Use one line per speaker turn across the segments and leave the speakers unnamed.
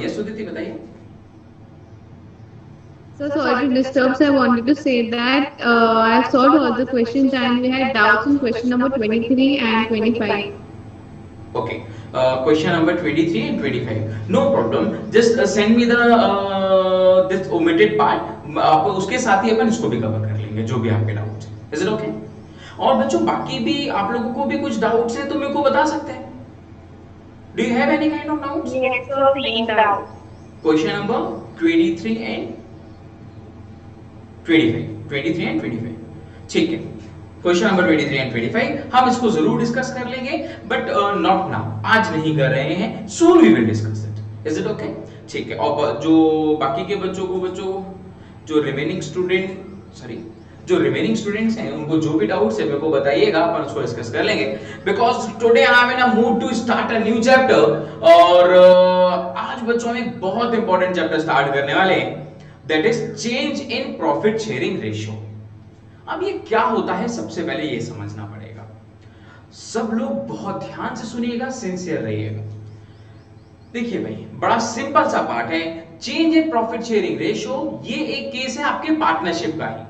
Yes Uditi बताइए।
So sorry to disturb. So I wanted to say that I have solved all the questions and we had doubts in question number 23 and 25.
Okay, question number 23 and 25, no problem, just send me the this omitted part, आप उसके साथ ही अपन इसको भी cover कर लेंगे जो भी आपके डाउट्स हैं, इज इट ओके? और बच्चों बाकी भी आप लोगों को भी कुछ डाउट्स हैं तो मेरे को बता सकते हैं। Do you have any kind of doubts?
Yes, sir, please doubt.
Question number 23 and 25, 23 and 25, ठीक है। क्वेश्चन नंबर 23 एंड 25 हम इसको जरूर डिस्कस कर लेंगे, बट नॉट नाउ, आज नहीं कर रहे हैं, soon we will discuss it, is it okay? ठीक है। और जो बाकी के बच्चों जो रिमेनिंग स्टूडेंट्स हैं उनको जो भी डाउट्स है मेरे को बताइएगा, अपन उसको डिस्कस कर लेंगे, because today I am in a mood to start a new chapter. और आज बच्चों में एक बहुत इंपॉर्टेंट चैप्टर स्टार्ट करने वाले हैं, that is change in profit sharing ratio. अब ये क्या होता है सबसे पहले ये समझना पड़ेगा। सब लोग बहुत ध्यान से सुनिएगा, सिंसियर रहिएगा। देखिए भाई, बड़ा सिंपल सा पार्ट है, change in profit sharing ratio. ये एक केस है आपके पार्टनरशिप का ही,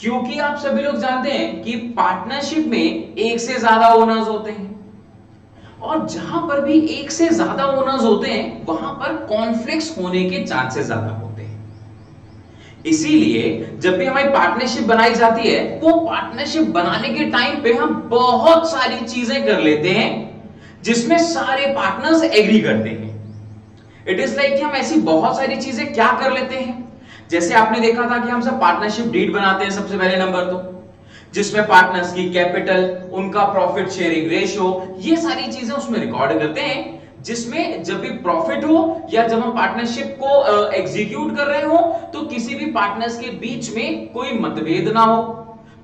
क्योंकि आप सभी लोग जानते हैं कि पार्टनरशिप में एक से ज्यादा ओनर्स होते हैं, और जहां पर भी एक से ज्यादा ओनर्स होते हैं वहां पर कॉन्फ्लिक्ट्स होने के चांसेस ज्यादा होते हैं। इसीलिए जब भी हमारी पार्टनरशिप बनाई जाती है, वो पार्टनरशिप बनाने के टाइम पे हम बहुत सारी चीजें कर लेते हैं जिसमें सारे पार्टनर्स एग्री करते हैं। इट इज लाइक कि हम ऐसी बहुत सारी चीजें क्या कर लेते हैं, जैसे आपने देखा था कि हम सब पार्टनरशिप डीड बनाते हैं सबसे पहले नंबर तो, जिसमें पार्टनर्स की कैपिटल, उनका प्रॉफिट शेयरिंग रेशियो, ये सारी चीजें उसमें रिकॉर्ड करते हैं, जिसमें जब भी प्रॉफिट हो या जब हम पार्टनरशिप को एग्जीक्यूट कर रहे हो तो किसी भी पार्टनर्स के बीच में कोई मतभेद ना हो,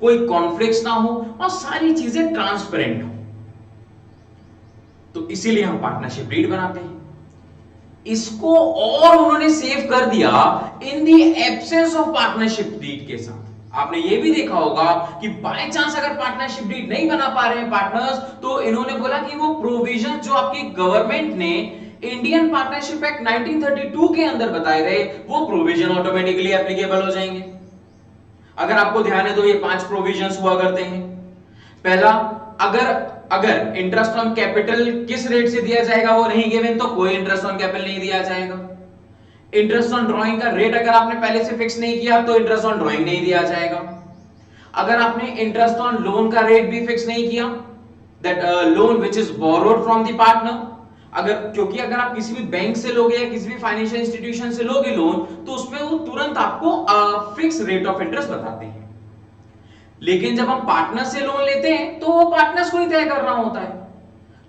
कोई कॉन्फ्लिक्ट्स ना हो, और सारी चीजें ट्रांसपेरेंट हो। तो इसीलिए हम पार्टनरशिप डीड बनाते हैं। इसको और उन्होंने सेव कर दिया in the absence of partnership deed के साथ। आपने ये भी देखा होगा कि बाय चांस अगर पार्टनरशिप डीड नहीं बना पा रहे हैं पार्टनर्स, तो इन्होंने बोला कि वो प्रोविजन जो आपकी गवर्नमेंट ने इंडियन पार्टनरशिप एक्ट 1932 के अंदर बताए गए, वो प्रोविजन ऑटोमेटिकली एप्लीकेबल हो जाएंगे। अगर आपको ध्यान है तो ये 5 प्रोविजंस हुआ करते हैं। पहला, अगर इंटरेस्ट ऑन कैपिटल किस रेट से दिया जाएगा वो नहीं गिवन, तो कोई इंटरेस्ट ऑन कैपिटल नहीं दिया जाएगा। इंटरेस्ट ऑन ड्राइंग का रेट अगर आपने पहले से फिक्स नहीं किया तो इंटरेस्ट ऑन ड्राइंग नहीं दिया जाएगा। अगर आपने इंटरेस्ट ऑन लोन का रेट भी फिक्स नहीं किया, that loan which is borrowed from the partner, क्योंकि अगर आप किसी भी बैंक से लोगे या किसी भी फाइनेंशियल इंस्टीट्यूशन से लोगे लोन, तो उसमें वो तुरंत आपको फिक्स रेट ऑफ इंटरेस्ट बताते हैं। लेकिन जब हम पार्टनर से लोन लेते हैं तो वो पार्टनर्स को ही तय करना होता है।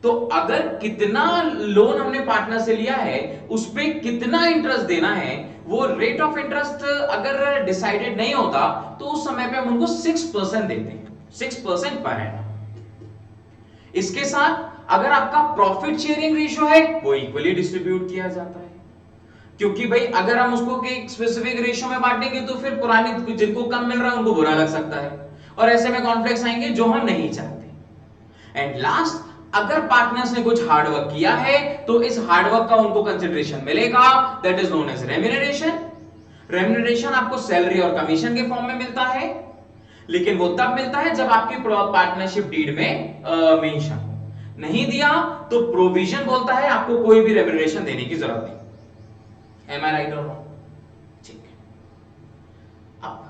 तो अगर कितना लोन हमने पार्टनर से लिया है, उस पे कितना इंटरेस्ट देना है, वो रेट ऑफ इंटरेस्ट अगर डिसाइडेड नहीं होता तो उस समय पे हम उनको 6% देते हैं, 6% पर एनम। इसके साथ अगर आपका प्रॉफिट शेयरिंग रेशियो है वो इक्वली डिस्ट्रीब्यूट किया जाता है, क्योंकि भाई अगर हम उसको एक स्पेसिफिक रेशियो में बांटेंगे तो फिर पुराने जिनको कम मिल रहा है उनको बुरा लग सकता है, और ऐसे में कॉन्फ्लिक्ट्स आएंगे जो हम नहीं चाहते। एंड लास्ट, अगर पार्टनर्स ने कुछ हार्डवर्क किया है तो इस हार्डवर्क का उनको कंसिडरेशन मिलेगा, that is known as remuneration. Remuneration आपको सैलरी और कमीशन के फॉर्म में मिलता है, लेकिन वो तब मिलता है जब आपकी पार्टनरशिप डीड में मेंशन नहीं दिया तो प्रोविजन बोलता है आपको कोई भी रेम्यूनरेशन देने की जरूरत नहीं। एम आई राइट और रॉन्ग? ठीक है। अब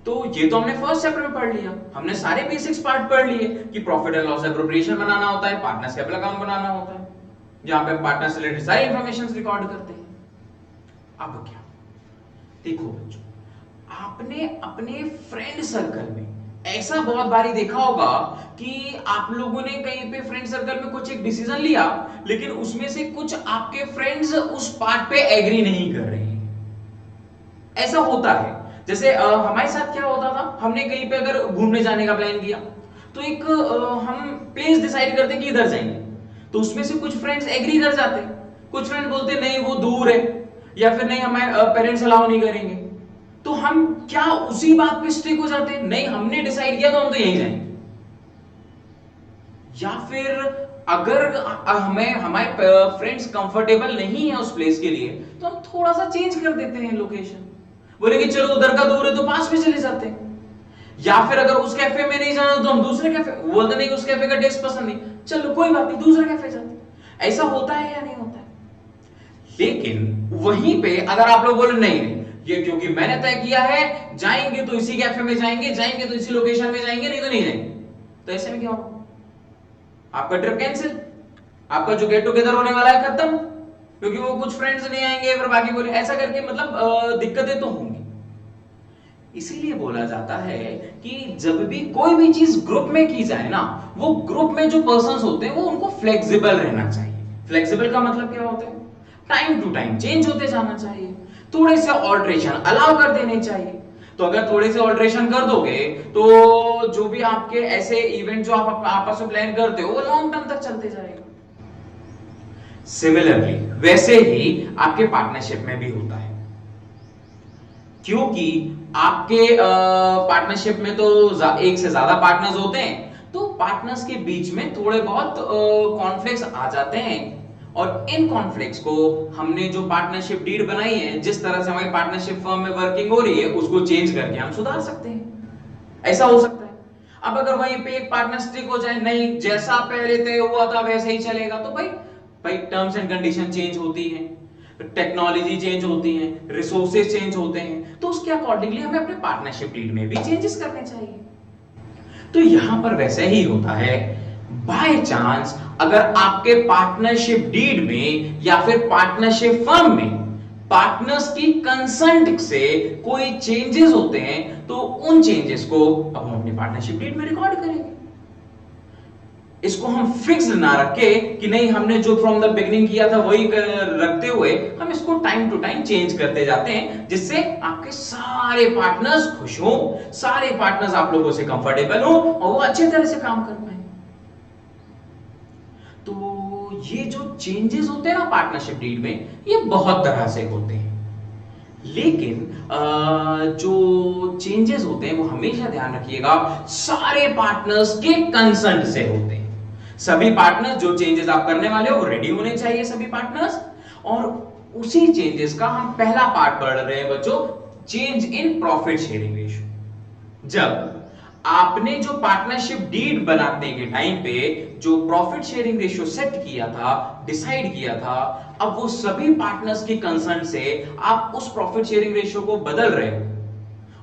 तो ये तो हमने फर्स्ट चैप्टर में पढ़ लिया, हमने सारे बेसिक्स पार्ट पढ़ लिए कि प्रॉफिट एंड लॉस एप्रोप्रिएशन बनाना होता है, पार्टनर्स कैपिटल अकाउंट बनाना होता है, जहां पे पार्टनर्स से रिलेटेड सारी इंफॉर्मेशन रिकॉर्ड करते हैं। अब क्या, देखो बच्चों, आपने अपने फ्रेंड सर्कल में ऐसा बहुत बारी देखा होगा कि आप लोगों ने कहीं पे फ्रेंड सर्कल में कुछ एक डिसीजन लिया, लेकिन उसमें से कुछ आपके फ्रेंड्स उस पार्ट पे एग्री नहीं कर रहे हैं। ऐसा होता है। जैसे हमारे साथ क्या होता था, हमने कहीं पे अगर घूमने जाने का प्लान किया तो एक हम प्लेस डिसाइड करते कि इधर जाएंगे, तो उसमें से कुछ फ्रेंड्स एग्री कर जाते, कुछ फ्रेंड बोलते नहीं वो दूर है, या फिर नहीं हमारे पेरेंट्स अलाउ नहीं करेंगे, तो हम क्या उसी बात पे स्टिक हो जाते, नहीं हमने डिसाइड किया तो हम तो यहीं जाएंगे। या फिर अगर हमें हमारे फ्रेंड्स कंफर्टेबल नहीं है उस प्लेस के लिए तो हम थोड़ा सा चेंज कर देते हैं लोकेशन, बोलेंगे चलो उधर का दूर है तो पास में चले जाते हैं। या फिर अगर उस कैफे में नहीं जाना तो हम दूसरे कैफे, बोलते नहीं उस कैफे का टेस्ट पसंद नहीं, चलो कोई बात नहीं दूसरे कैफे जाते हैं। ऐसा होता है या नहीं होता है? लेकिन वहीं पे अगर आप लोग बोले नहीं ये क्योंकि मैंने तय किया है जाएंगे तो इसी कैफे में जाएंगे, जाएंगे तो इसी लोकेशन में जाएंगे, नहीं तो नहीं जाएंगे, तो ऐसे में क्या होगा? आपका ट्रिप कैंसिल, आपका जो गेट टुगेदर होने वाला है खत्म, क्योंकि वो कुछ फ्रेंड्स नहीं आएंगे फिर बाकी बोले, ऐसा करके मतलब दिक्कतें तो होंगी। इसीलिए बोला जाता है कि जब भी कोई भी चीज ग्रुप में की जाए ना, वो ग्रुप में जो पर्संस होते हैं वो उनको फ्लेक्सिबल रहना चाहिए। फ्लेक्सिबल का मतलब क्या होता है? टाइम टू टाइम चेंज होते जाना चाहिए, थोड़े से ऑल्ट्रेशन अलाउ कर देने चाहिए। तो अगर थोड़े से ऑल्ट्रेशन कर दोगे तो जो भी आपके ऐसे इवेंट जो आप आपस में प्लान करते हो वो लॉन्ग टर्म तक चलते जाएगा। सिमिलरली वैसे ही आपके पार्टनरशिप में भी होता है, क्योंकि आपके पार्टनरशिप में तो एक से ज्यादा पार्टनर्स होते हैं, तो पार्टनर्स के बीच में थोड़े बहुत कॉन्फ्लिक्ट्स आ जाते हैं, और इन कॉन्फ्लिक्ट्स को हमने जो पार्टनरशिप डीड बनाई है, जिस तरह से हमारी पार्टनरशिप फर्म में वर्किंग हो रही है, उसको चेंज करके हम सुधार सकते हैं। ऐसा हो सकता है। अब अगर वहीं पे एक पार्टनर स्टिक हो जाए, नहीं जैसा पहले तय हुआ था वैसे ही चलेगा, तो भाई टर्म्स एंड कंडीशन चेंज होती है, टेक्नोलॉजी चेंज होती है, रिसोर्सेज चेंज होते हैं, तो उसके अकॉर्डिंगली हमें अपने पार्टनरशिप डीड में भी चेंजेस करने चाहिए। तो यहां पर वैसे ही होता है, बाय चांस अगर आपके पार्टनरशिप डीड में या फिर पार्टनरशिप फर्म में पार्टनर्स की कंसेंट से कोई चेंजेस होते हैं, तो उन चेंजेस को अब हम अपनी पार्टनरशिप डीड में रिकॉर्ड करेंगे। इसको हम फिक्स ना रखे कि नहीं हमने जो फ्रॉम द बिगिनिंग किया था वही रखते हुए हम इसको टाइम टू टाइम चेंज करते जाते हैं, जिससे आपके सारे पार्टनर्स खुश हो, सारे पार्टनर्स आप लोगों से कंफर्टेबल हो और वो अच्छे तरह से काम कर पाए। तो ये जो चेंजेस होते हैं ना पार्टनरशिप डीड में, ये बहुत तरह से होते हैं, लेकिन जो चेंजेस होते हैं वो हमेशा ध्यान रखिएगा सारे पार्टनर्स के कंसेंट से होते हैं। सभी पार्टनर्स जो चेंजेस आप करने वाले हो वो रेडी होने चाहिए सभी पार्टनर्स, और उसी चेंजेस का हम पहला पार्ट पढ़ रहे हैं बच्चों, change in profit sharing ratio. जब आपने जो पार्टनरशिप डीड बनाने के टाइम पे जो प्रॉफिट शेयरिंग रेशियो सेट किया था, डिसाइड किया था, अब वो सभी पार्टनर्स की कंसर्न से आप उस प्रॉफिट शेयरिंग रेशियो को बदल रहे हो,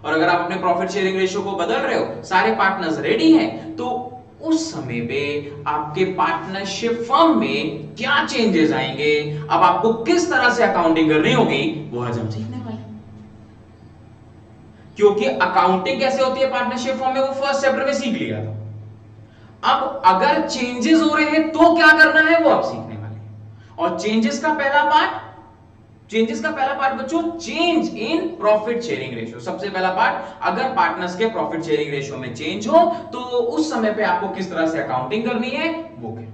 और अगर आप अपने प्रॉफिट शेयरिंग रेशियो को बदल रहे हो, सारे पार्टनर्स रेडी हैं, तो उस समय पे आपके पार्टनरशिप फर्म में क्या चेंजेस आएंगे, अब आपको किस तरह से अकाउंटिंग करनी होगी, वो आज हम सीखने वाले हैं। क्योंकि अकाउंटिंग कैसे होती है पार्टनरशिप फर्म में, वो फर्स्ट चैप्टर में सीख लिया था। अब अगर चेंजेस हो रहे हैं तो क्या करना है वो आप सीखने वाले हैं। और चेंजेस का पहला पार्ट बच्चों, change in profit sharing ratio. सबसे पहला पार्ट, अगर पार्टनर्स के प्रॉफिट शेयरिंग रेशियो में चेंज हो तो उस समय पे आपको किस तरह से अकाउंटिंग करनी है वो क्या।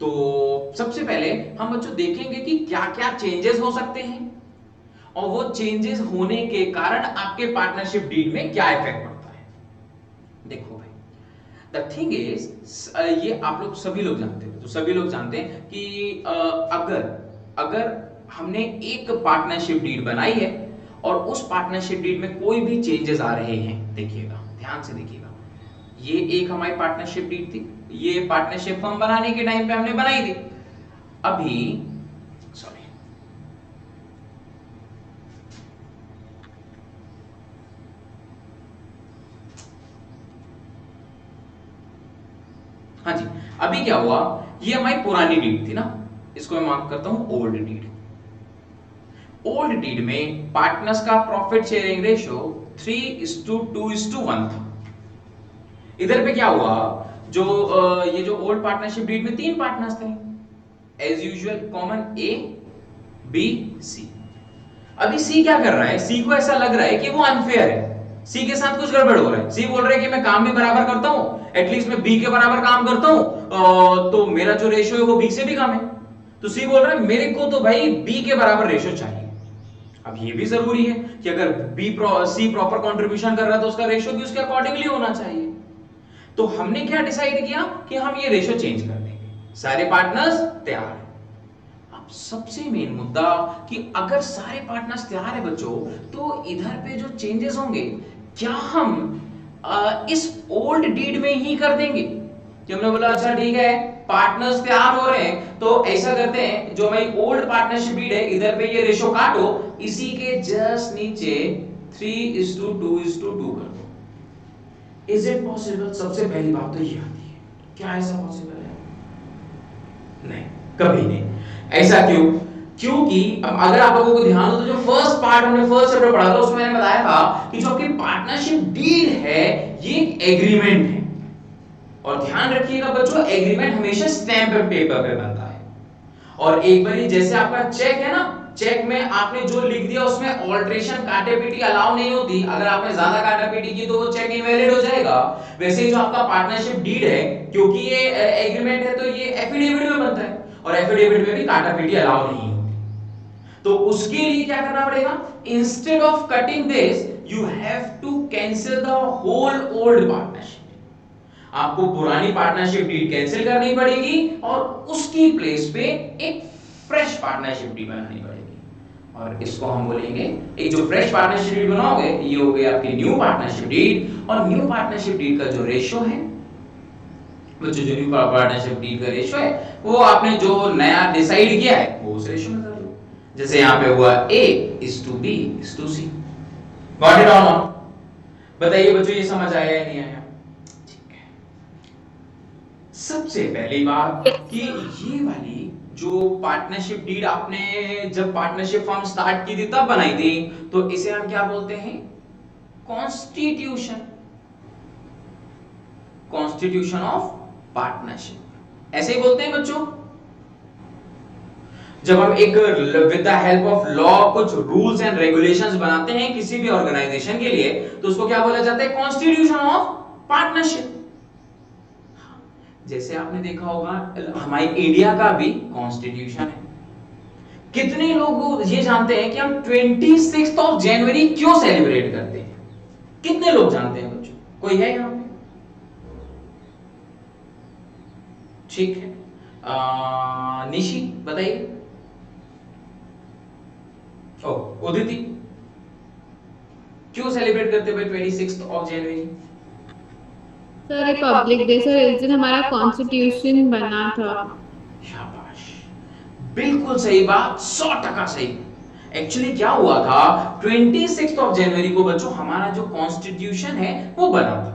तो सबसे पहले हम बच्चों देखेंगे कि क्या क्या चेंजेस हो सकते हैं, और वो चेंजेस होने के कारण आपके पार्टनरशिप डीड में क्या इफेक्ट पड़ता है। देखो भाई, द थिंग इज, ये आप लोग सभी लोग जानते हो, तो सभी लोग जानते हैं कि अगर हमने एक पार्टनरशिप डीड बनाई है और उस पार्टनरशिप डीड में कोई भी चेंजेस आ रहे हैं, देखिएगा ध्यान से देखिएगा, ये एक हमारी पार्टनरशिप डीड थी, ये पार्टनरशिप फर्म बनाने के टाइम पे हमने बनाई थी। अभी सॉरी, हाँ जी, अभी क्या हुआ, ये हमारी पुरानी डीड थी ना, इसको मैं मार्क करता हूं ओल्ड डीड। ओल्ड डीड में पार्टनर्स का प्रॉफिट शेयरिंग रेशियो 3:2:1 था। इधर पे क्या हुआ, जो ये जो ओल्ड पार्टनरशिप डीड में 3 पार्टनर्स थे, as usual common A B C. अभी सी क्या कर रहा है, सी को ऐसा लग रहा है कि वो अनफेयर है, सी के साथ कुछ गड़बड़ हो रहा है। सी बोल रहा है कि मैं काम भी बराबर करता हूं, एटलीस्ट मैं बी के बराबर काम करता हूं, तो मेरा जो रेशियो है वो बी से भी कम है। तो सी बोल रहा है मेरे को तो भाई बी के बराबर रेशियो चाहिए। अब ये भी जरूरी है कि अगर सी प्रॉपर कंट्रीब्यूशन कर रहा है तो उसका रेशियो भी उसके अकॉर्डिंगली होना चाहिए। तो हमने क्या डिसाइड किया कि हम ये रेशियो चेंज कर देंगे, सारे पार्टनर्स तैयार हैं। अब सबसे मेन मुद्दा कि अगर सारे पार्टनर्स तैयार है बच्चों, तो इधर पे जो चेंजेस होंगे क्या हम इस ओल्ड डीड में ही कर देंगे? कि हमने बोला अच्छा ठीक है पार्टनर्स तैयार हो रहे हैं, तो ऐसा करते हैं जो हमारी ओल्ड पार्टनरशिप डीड है इधर पे ये रेशियो काटो, इसी के जस्ट नीचे 3:2:2 कर दो। Is it possible? सबसे पहली बात तो ये आती है, क्या ऐसा पॉसिबल है? नहीं, कभी नहीं। ऐसा क्यों? क्योंकि अब अगर आप लोगों को ध्यान हो तो जो फर्स्ट पार्ट हमने फर्स्ट चैप्टर पढ़ा था उसमें मैंने बताया था कि जो आपकी पार्टनरशिप डीड है ये एक एग्रीमेंट है, और ध्यान रखिएगा बच्चों एग्रीमेंट हमेशा स्टैम्प पेपर पे बनता है। और एक बार जैसे आपका चेक है ना, चेक में आपने जो लिख दिया उसमें ऑल्ट्रेशन काटे पीटी अलाउ नहीं होती, अगर आपने ज्यादा काटा पीटी की तो वो चेक इनवैलिड हो जाएगा। वैसे ही जो आपका पार्टनरशिप डीड है, क्योंकि ये एग्रीमेंट है तो ये एफिडेविट में बनता है, और एफिडेविट में भी काटा पीटी अलाउ नहीं होती। तो उसके लिए क्या करना पड़ेगा? Instead of cutting this you have to cancel the whole old partnership. आपको पुरानी पार्टनरशिप डीड कैंसिल करनी पड़ेगी और उसकी प्लेस पे एक फ्रेश पार्टनरशिप डीड बनानी पड़ेगी, और इसको हम बोलेंगे, एक जो फ्रेश पार्टनरशिप डीड बनाओगे ये हो गई आपकी न्यू पार्टनरशिप डीड। और न्यू पार्टनरशिप डीड का जो रेशियो है बच्चों, जो न्यू पार्टनरशिप डीड का रेशियो है वो आपने जो नया डिसाइड किया है वो उस रेशियो में कर लो। जैसे यहां पे हुआ A:B:C। Got it all? बताइए बच्चों ये समझ आया या नहीं आया? सबसे पहली बात कि ये वाली जो पार्टनरशिप डीड आपने जब पार्टनरशिप फॉर्म स्टार्ट की थी तब बनाई थी, तो इसे हम क्या बोलते हैं? कॉन्स्टिट्यूशन। कॉन्स्टिट्यूशन ऑफ पार्टनरशिप ऐसे ही बोलते हैं बच्चों। जब हम एक with the help of law कुछ रूल्स एंड रेगुलेशंस बनाते हैं किसी भी ऑर्गेनाइजेशन के लिए, तो उसको क्या बोला जाता है? Constitution of partnership. जैसे आपने देखा होगा हमारी इंडिया का भी कॉन्स्टिट्यूशन है। कितने लोग ये जानते हैं कि हम 26 ऑफ जनवरी क्यों सेलिब्रेट करते हैं? कितने लोग जानते हैं बच्चों? कोई है यहां पे? ठीक है, निशी बताइए। ओ उदिति, क्यों सेलिब्रेट करते हैं 26 of January?
Sir Republic day sir, इस दिन हमारा कॉन्स्टिट्यूशन बना था।
शाबाश, बिल्कुल सही बात, 100% सही। एक्चुअली क्या हुआ था 26 ऑफ जनवरी को बच्चों हमारा जो कॉन्स्टिट्यूशन है वो बना था।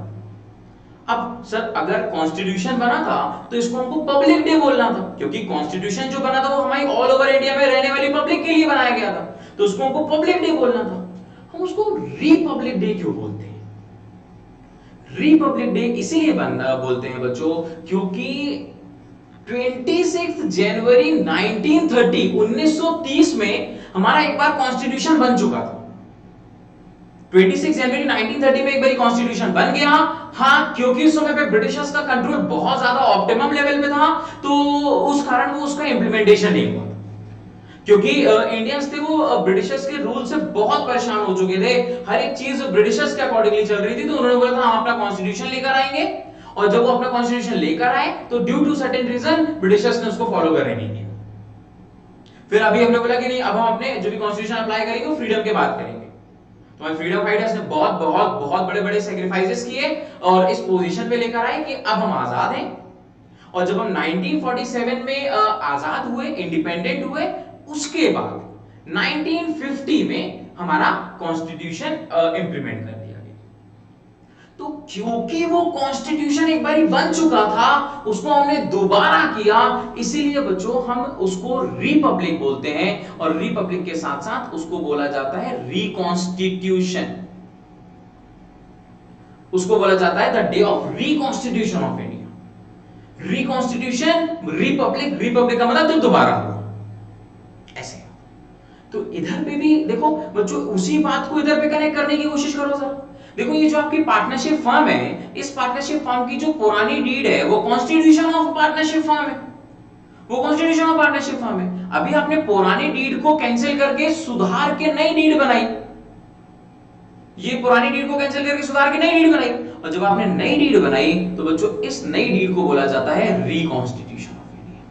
अब सर अगर कॉन्स्टिट्यूशन बना था तो इसको हमको पब्लिक डे बोलना था, क्योंकि कॉन्स्टिट्यूशन जो बना था वो हमारी ऑल ओवर इंडिया में रहने वाली पब्लिक के लिए बनाया गया था, तो उसको हमको पब्लिक डे बोलना था। हम उसको रिपब्लिक डे क्यों बोलते हैं? रिपब्लिक डे इसीलिए बोलते हैं बच्चों क्योंकि 26 जनवरी 1930 में हमारा एक बार कॉन्स्टिट्यूशन बन चुका था। 26 जनवरी 1930 में एक बार कॉन्स्टिट्यूशन बन गया। हाँ, क्योंकि उस समय पे ब्रिटिशर्स का कंट्रोल बहुत ज्यादा ऑप्टिमम लेवल पे था, तो उस कारण वो उसका इंप्लीमेंटेशन नहीं हुआ, क्योंकि इंडियंस थे वो ब्रिटिशर्स के रूल से बहुत परेशान हो चुके थे। हर एक चीज ब्रिटिशर्स के अकॉर्डिंगली चल रही थी, तो उन्होंने बोला था हम अपना कॉन्स्टिट्यूशन लेकर आएंगे, और जब वो अपना कॉन्स्टिट्यूशन लेकर आए तो due to certain reason Britishers ने उसको फॉलो करने नहीं दिया। फिर अभी हमने बोला कि नहीं, अब हम अपने जो भी कॉन्स्टिट्यूशन अप्लाई करेंगे वो फ्रीडम के बात करेंगे। तो फ्रीडम फाइटर्स ने बहुत बहुत बहुत बड़े बड़े सेक्रीफाइसेस किए और इस पोजीशन पे लेकर आए कि अब हम आजाद हैं। और जब हम 1947 में आजाद हुए, इंडिपेंडेंट हुए, उसके बाद 1950 में हमारा कॉन्स्टिट्यूशन इंप्लीमेंट कर दिया गया। तो क्योंकि वो कॉन्स्टिट्यूशन एक बार बन चुका था, उसको हमने दोबारा किया, इसीलिए बच्चों हम उसको रिपब्लिक बोलते हैं, और रिपब्लिक के साथ साथ उसको बोला जाता है रिकॉन्स्टिट्यूशन। उसको बोला जाता है the day of reconstitution of India. Reconstitution, Republic, Republic का मतलब तो दोबारा हुआ ऐसे। तो इधर पे भी देखो बच्चों, उसी बात को इधर पे कनेक्ट करने की कोशिश करो सर। देखो ये जो आपकी पार्टनरशिप फर्म है, इस पार्टनरशिप फर्म की जो पुरानी डीड है वो कॉन्स्टिट्यूशन ऑफ पार्टनरशिप फर्म है, वो कॉन्स्टिट्यूशन ऑफ पार्टनरशिप फर्म है। अभी आपने पुरानी डीड को कैंसिल करके सुधार के नई डीड बनाई, ये पुरानी डीड को कैंसिल करके सुधार के नई डीड बनाई, और जब आपने नई डीड बनाई तो बच्चों इस नई डीड को बोला जाता है reconstitution of India.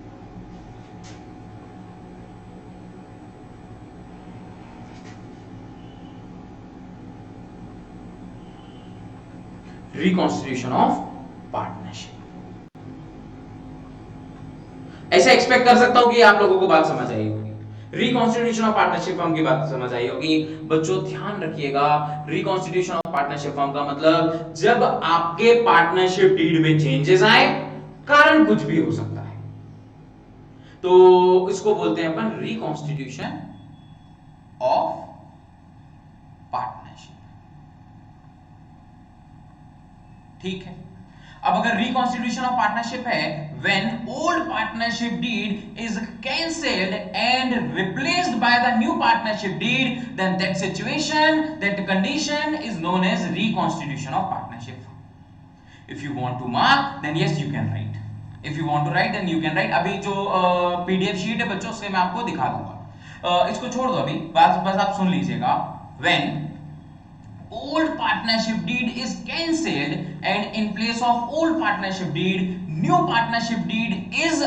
Reconstitution of partnership. ऐसा एक्सपेक्ट कर सकता हूं कि आप लोगों को बात समझ आई होगी। रिकॉन्स्टिट्यूशन ऑफ पार्टनरशिप फर्म की बात समझ आई होगी। बच्चों ध्यान रखिएगा, रिकॉन्स्टिट्यूशन ऑफ पार्टनरशिप फर्म का मतलब जब आपके पार्टनरशिप डीड में चेंजेस आए, कारण कुछ भी हो सकता है, तो इसको बोलते हैं अपन रिकॉन्स्टिट्यूशन ऑफ पार्टनरशिप। ठीक है, अब अगर रिकॉन्स्टिट्यूशन ऑफ पार्टनरशिप है, when old partnership deed is cancelled and replaced by the new partnership deed, then that situation, that condition is known as reconstitution of partnership. If you want to mark, then yes you can write. If you want to write, then you can write. अभी जो PDF sheet है बच्चों, उससे मैं आपको दिखा दूंगा, इसको छोड़ दो अभी, बस आप सुन लीजिएगा। When old partnership deed is cancelled and in place of old partnership deed new partnership deed is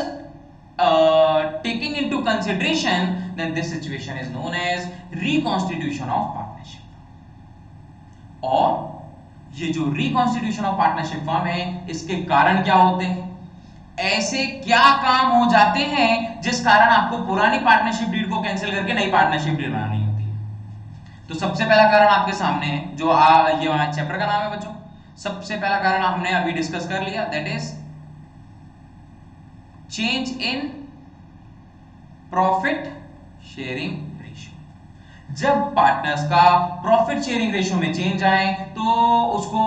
taking into consideration, then this situation is known as reconstitution of partnership। और ये जो reconstitution of partnership फॉर्म है, इसके कारण क्या होते हैं, ऐसे क्या काम हो जाते हैं जिस कारण आपको पुरानी पार्टनरशिप डीड को कैंसिल करके नई पार्टनरशिप डीड बनानी होती है। तो सबसे पहला कारण आपके सामने है, जो ये चैप्टर का नाम है बच्चों। सबसे पहला कारण हमने अभी डिस्कस कर लिया, that is change in profit sharing ratio. जब पार्टनर्स का प्रॉफिट शेयरिंग रेशियो में चेंज आए तो उसको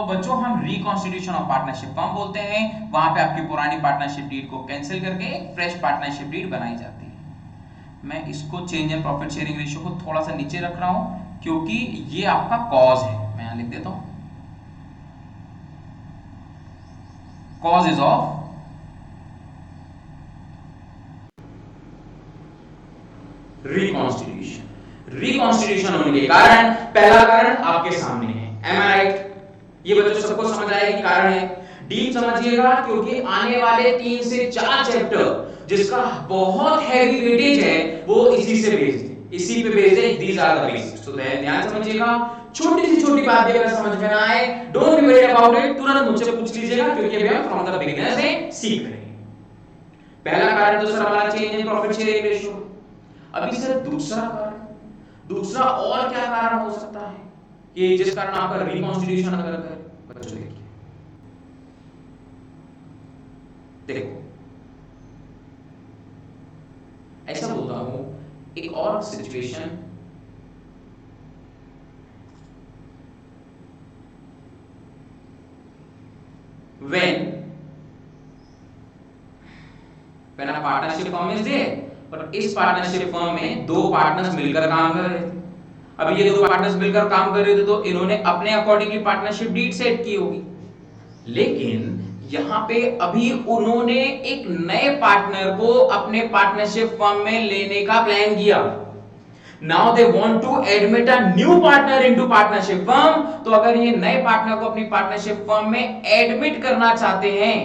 बच्चों हम रिकॉन्स्टिट्यूशन ऑफ पार्टनरशिप फर्म बोलते हैं। वहां पे आपकी पुरानी पार्टनरशिप डीड को कैंसिल करके एक फ्रेश पार्टनरशिप डीड बनाई जाती है। मैं इसको change in profit sharing ratio को थोड़ा सा नीचे रख रहा हूं क्योंकि ये आपका कॉज है। मैं यहां लिख देता हूं, कॉजेज ऑफ रिकॉन्स्टिट्यूशन। रिकॉन्स्टिट्यूशन होने के कारण, पहला कारण आपके सामने है, एम आई राइट? ये बच्चों सबको समझ आएगा कि कारण है। डीप समझिएगा क्योंकि आने वाले 3 से 4 चैप्टर जिसका बहुत हैवी वेटेज है वो इसी से बेस्ड है, इसी पे बेस्ड है। These are the basics. तो ध्यान समझिएगा, छोटी सी छोटी बात भी अगर समझ में ना आए, don't be worried about it, तुरंत मुझसे पूछ लीजिएगा क्योंकि अभी हम फ्रॉम द बिगिनर से सीख रहे हैं। पहला कारण तो सर हमारा change in profit sharing ratio. अभी सर दूसरा और क्या कारण हो सकता है कि जिस कारण आपका रिकॉन्स्टिट्यूशन अगर करे? बच्चों देखो ऐसा बोलता हूं, एक और situation, when a partnership firm is there, और इस पार्टनरशिप फर्म में 2 पार्टनर्स मिलकर काम कर रहे थे। अब ये 2 पार्टनर्स मिलकर काम कर रहे थे तो इन्होंने अपने अकॉर्डिंगली पार्टनरशिप डीड सेट की होगी, लेकिन यहां पे अभी उन्होंने एक नए पार्टनर को अपने पार्टनरशिप फर्म में लेने का प्लान किया। Now they want to admit a new partner into partnership firm. तो अगर ये नए पार्टनर को अपनी पार्टनरशिप फर्म में एडमिट करना चाहते हैं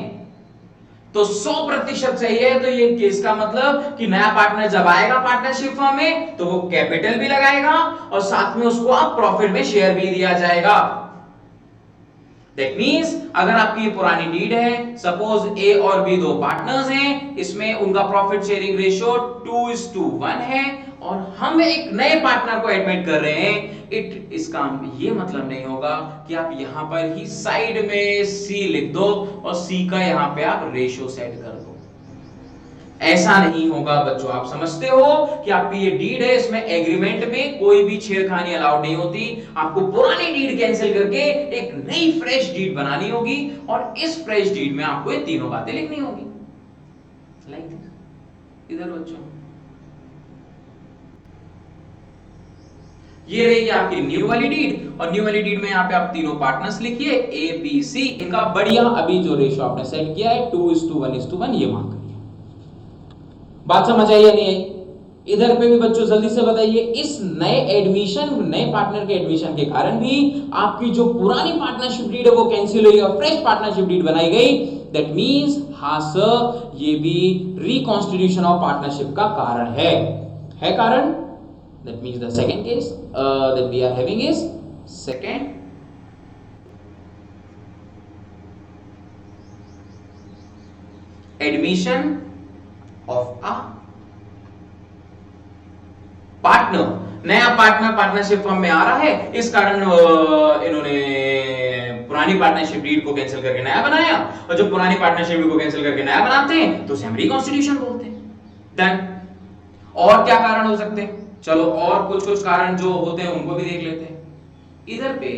तो 100% सही है। तो ये केस का मतलब कि नया पार्टनर जब आएगा पार्टनरशिप फर्म में तो वो कैपिटल भी लगाएगा और साथ में उसको आप प्रॉफिट में शेयर भी दिया जाएगा। दैट मींस अगर आपकी ये पुरानी डीड है, सपोज ए और बी 2 पार्टनर्स हैं, इसमें उनका प्रॉफिट शेयरिंग रेशियो 2:1 है और हम एक नए पार्टनर को एडमिट कर रहे हैं, इसका ये मतलब नहीं होगा कि आप यहां पर ही साइड में सी लिख दो और सी का यहां पे आप रेशियो सेट कर दो। ऐसा नहीं होगा बच्चों। आप समझते हो कि आपकी ये डीड है, इसमें एग्रीमेंट में कोई भी छेड़खानी अलाउड नहीं होती। आपको पुरानी डीड कैंसिल करके एक नई फ्रेश डीड बनानी होगी और इस फ्रेश डीड में आपको ये तीनों बातें लिखनी होगी। Like this. इधर बच्चों ये रहेगी आपकी न्यू वाली डीड और न्यू वाली डीड में यहाँ पे आप तीनों पार्टनर्स लिखिए ए बी सी। इनका बढ़िया अभी जो रेशियो आपने सेट किया है 2:1:1 ये मार्क करिए। बात समझ आई या नहीं आई? इधर पे भी बच्चों जल्दी से बताइए, इस नए पार्टनर के एडमिशन के कारण भी आपकी जो पुरानी पार्टनरशिप डीड है वो कैंसिल हुई और फ्रेश पार्टनरशिप डीड बनाई गई। दैट मींस हाँ सर, ये भी रिकॉन्स्टिट्यूशन ऑफ पार्टनरशिप का कारण है कारण। That means the second case that we are having is second admission of a partner. नया पार्टनर पार्टनरशिप फॉर्म में आ रहा है, इस कारण इन्होंने पुरानी पार्टनरशिप डीड को कैंसिल करके नया बनाया, और जब पुरानी पार्टनरशिप डीड को कैंसिल करके नया बनाते हैं तो उसे हम रिकॉन्स्टिट्यूशन बोलते हैं। डन। और क्या कारण हो सकते हैं? चलो और कुछ कारण जो होते हैं उनको भी देख लेते हैं। इधर पे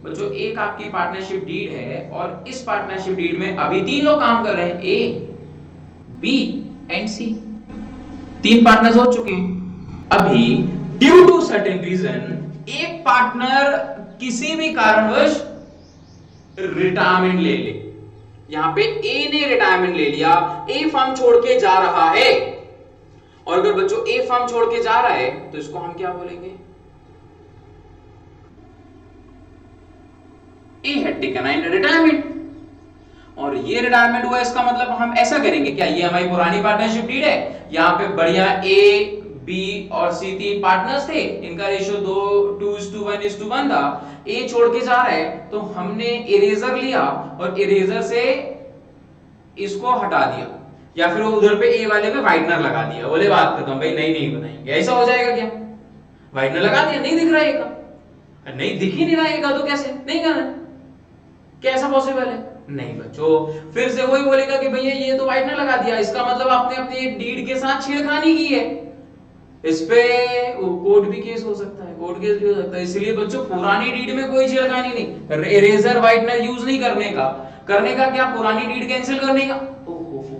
बच्चों एक आपकी पार्टनरशिप डीड है और इस पार्टनरशिप डीड में अभी 3 लोग काम कर रहे हैं, A B and C. 3 partners हो चुके हैं। अभी ड्यू टू सर्टेन रीजन एक पार्टनर किसी भी कारणवश रिटायरमेंट ले ले। यहां पे ए ने रिटायरमेंट ले लिया, ए फर्म छोड़ के जा रहा है, और अगर बच्चों ए फर्म छोड़ के जा रहा है तो इसको हम क्या बोलेंगे? ए हैड टेकन एन रिटायरमेंट, और ये रिटायरमेंट हुआ, इसका मतलब हम ऐसा करेंगे क्या, ये हमारी पुरानी पार्टनरशिप डीड है, यहां पे बढ़िया ए बी और सी 3 पार्टनर्स थे, इनका रेशियो 2:1:1 था। ए छोड़ के जा रहा है तो हमने इरेजर लिया और इरेजर से इसको हटा दिया, या फिर उधर पे ए वाले पे व्हाइटनर लगा दिया, बोले बात खत्म भाई, नहीं बनाएंगे। ऐसा हो जाएगा क्या? व्हाइटनर लगा दिया, नहीं दिख रहा है का, नहीं दिख ही नहीं रहा है का, तो कैसे नहीं करना, क्या ऐसा पॉसिबल है? नहीं बच्चों, फिर से वही बोलेगा कि भैया ये तो व्हाइटनर लगा दिया, इसका मतलब आपने अपनी डीड के साथ छेड़खानी की है। इस पे कोर्ट भी केस हो सकता है, कोर्ट केस भी हो सकता है। इसलिए बच्चों पुरानी डीड में कोई छेड़खानी नहीं, इरेजर व्हाइटनर यूज नहीं करने का क्या, पुरानी डीड कैंसिल करने का। ओहो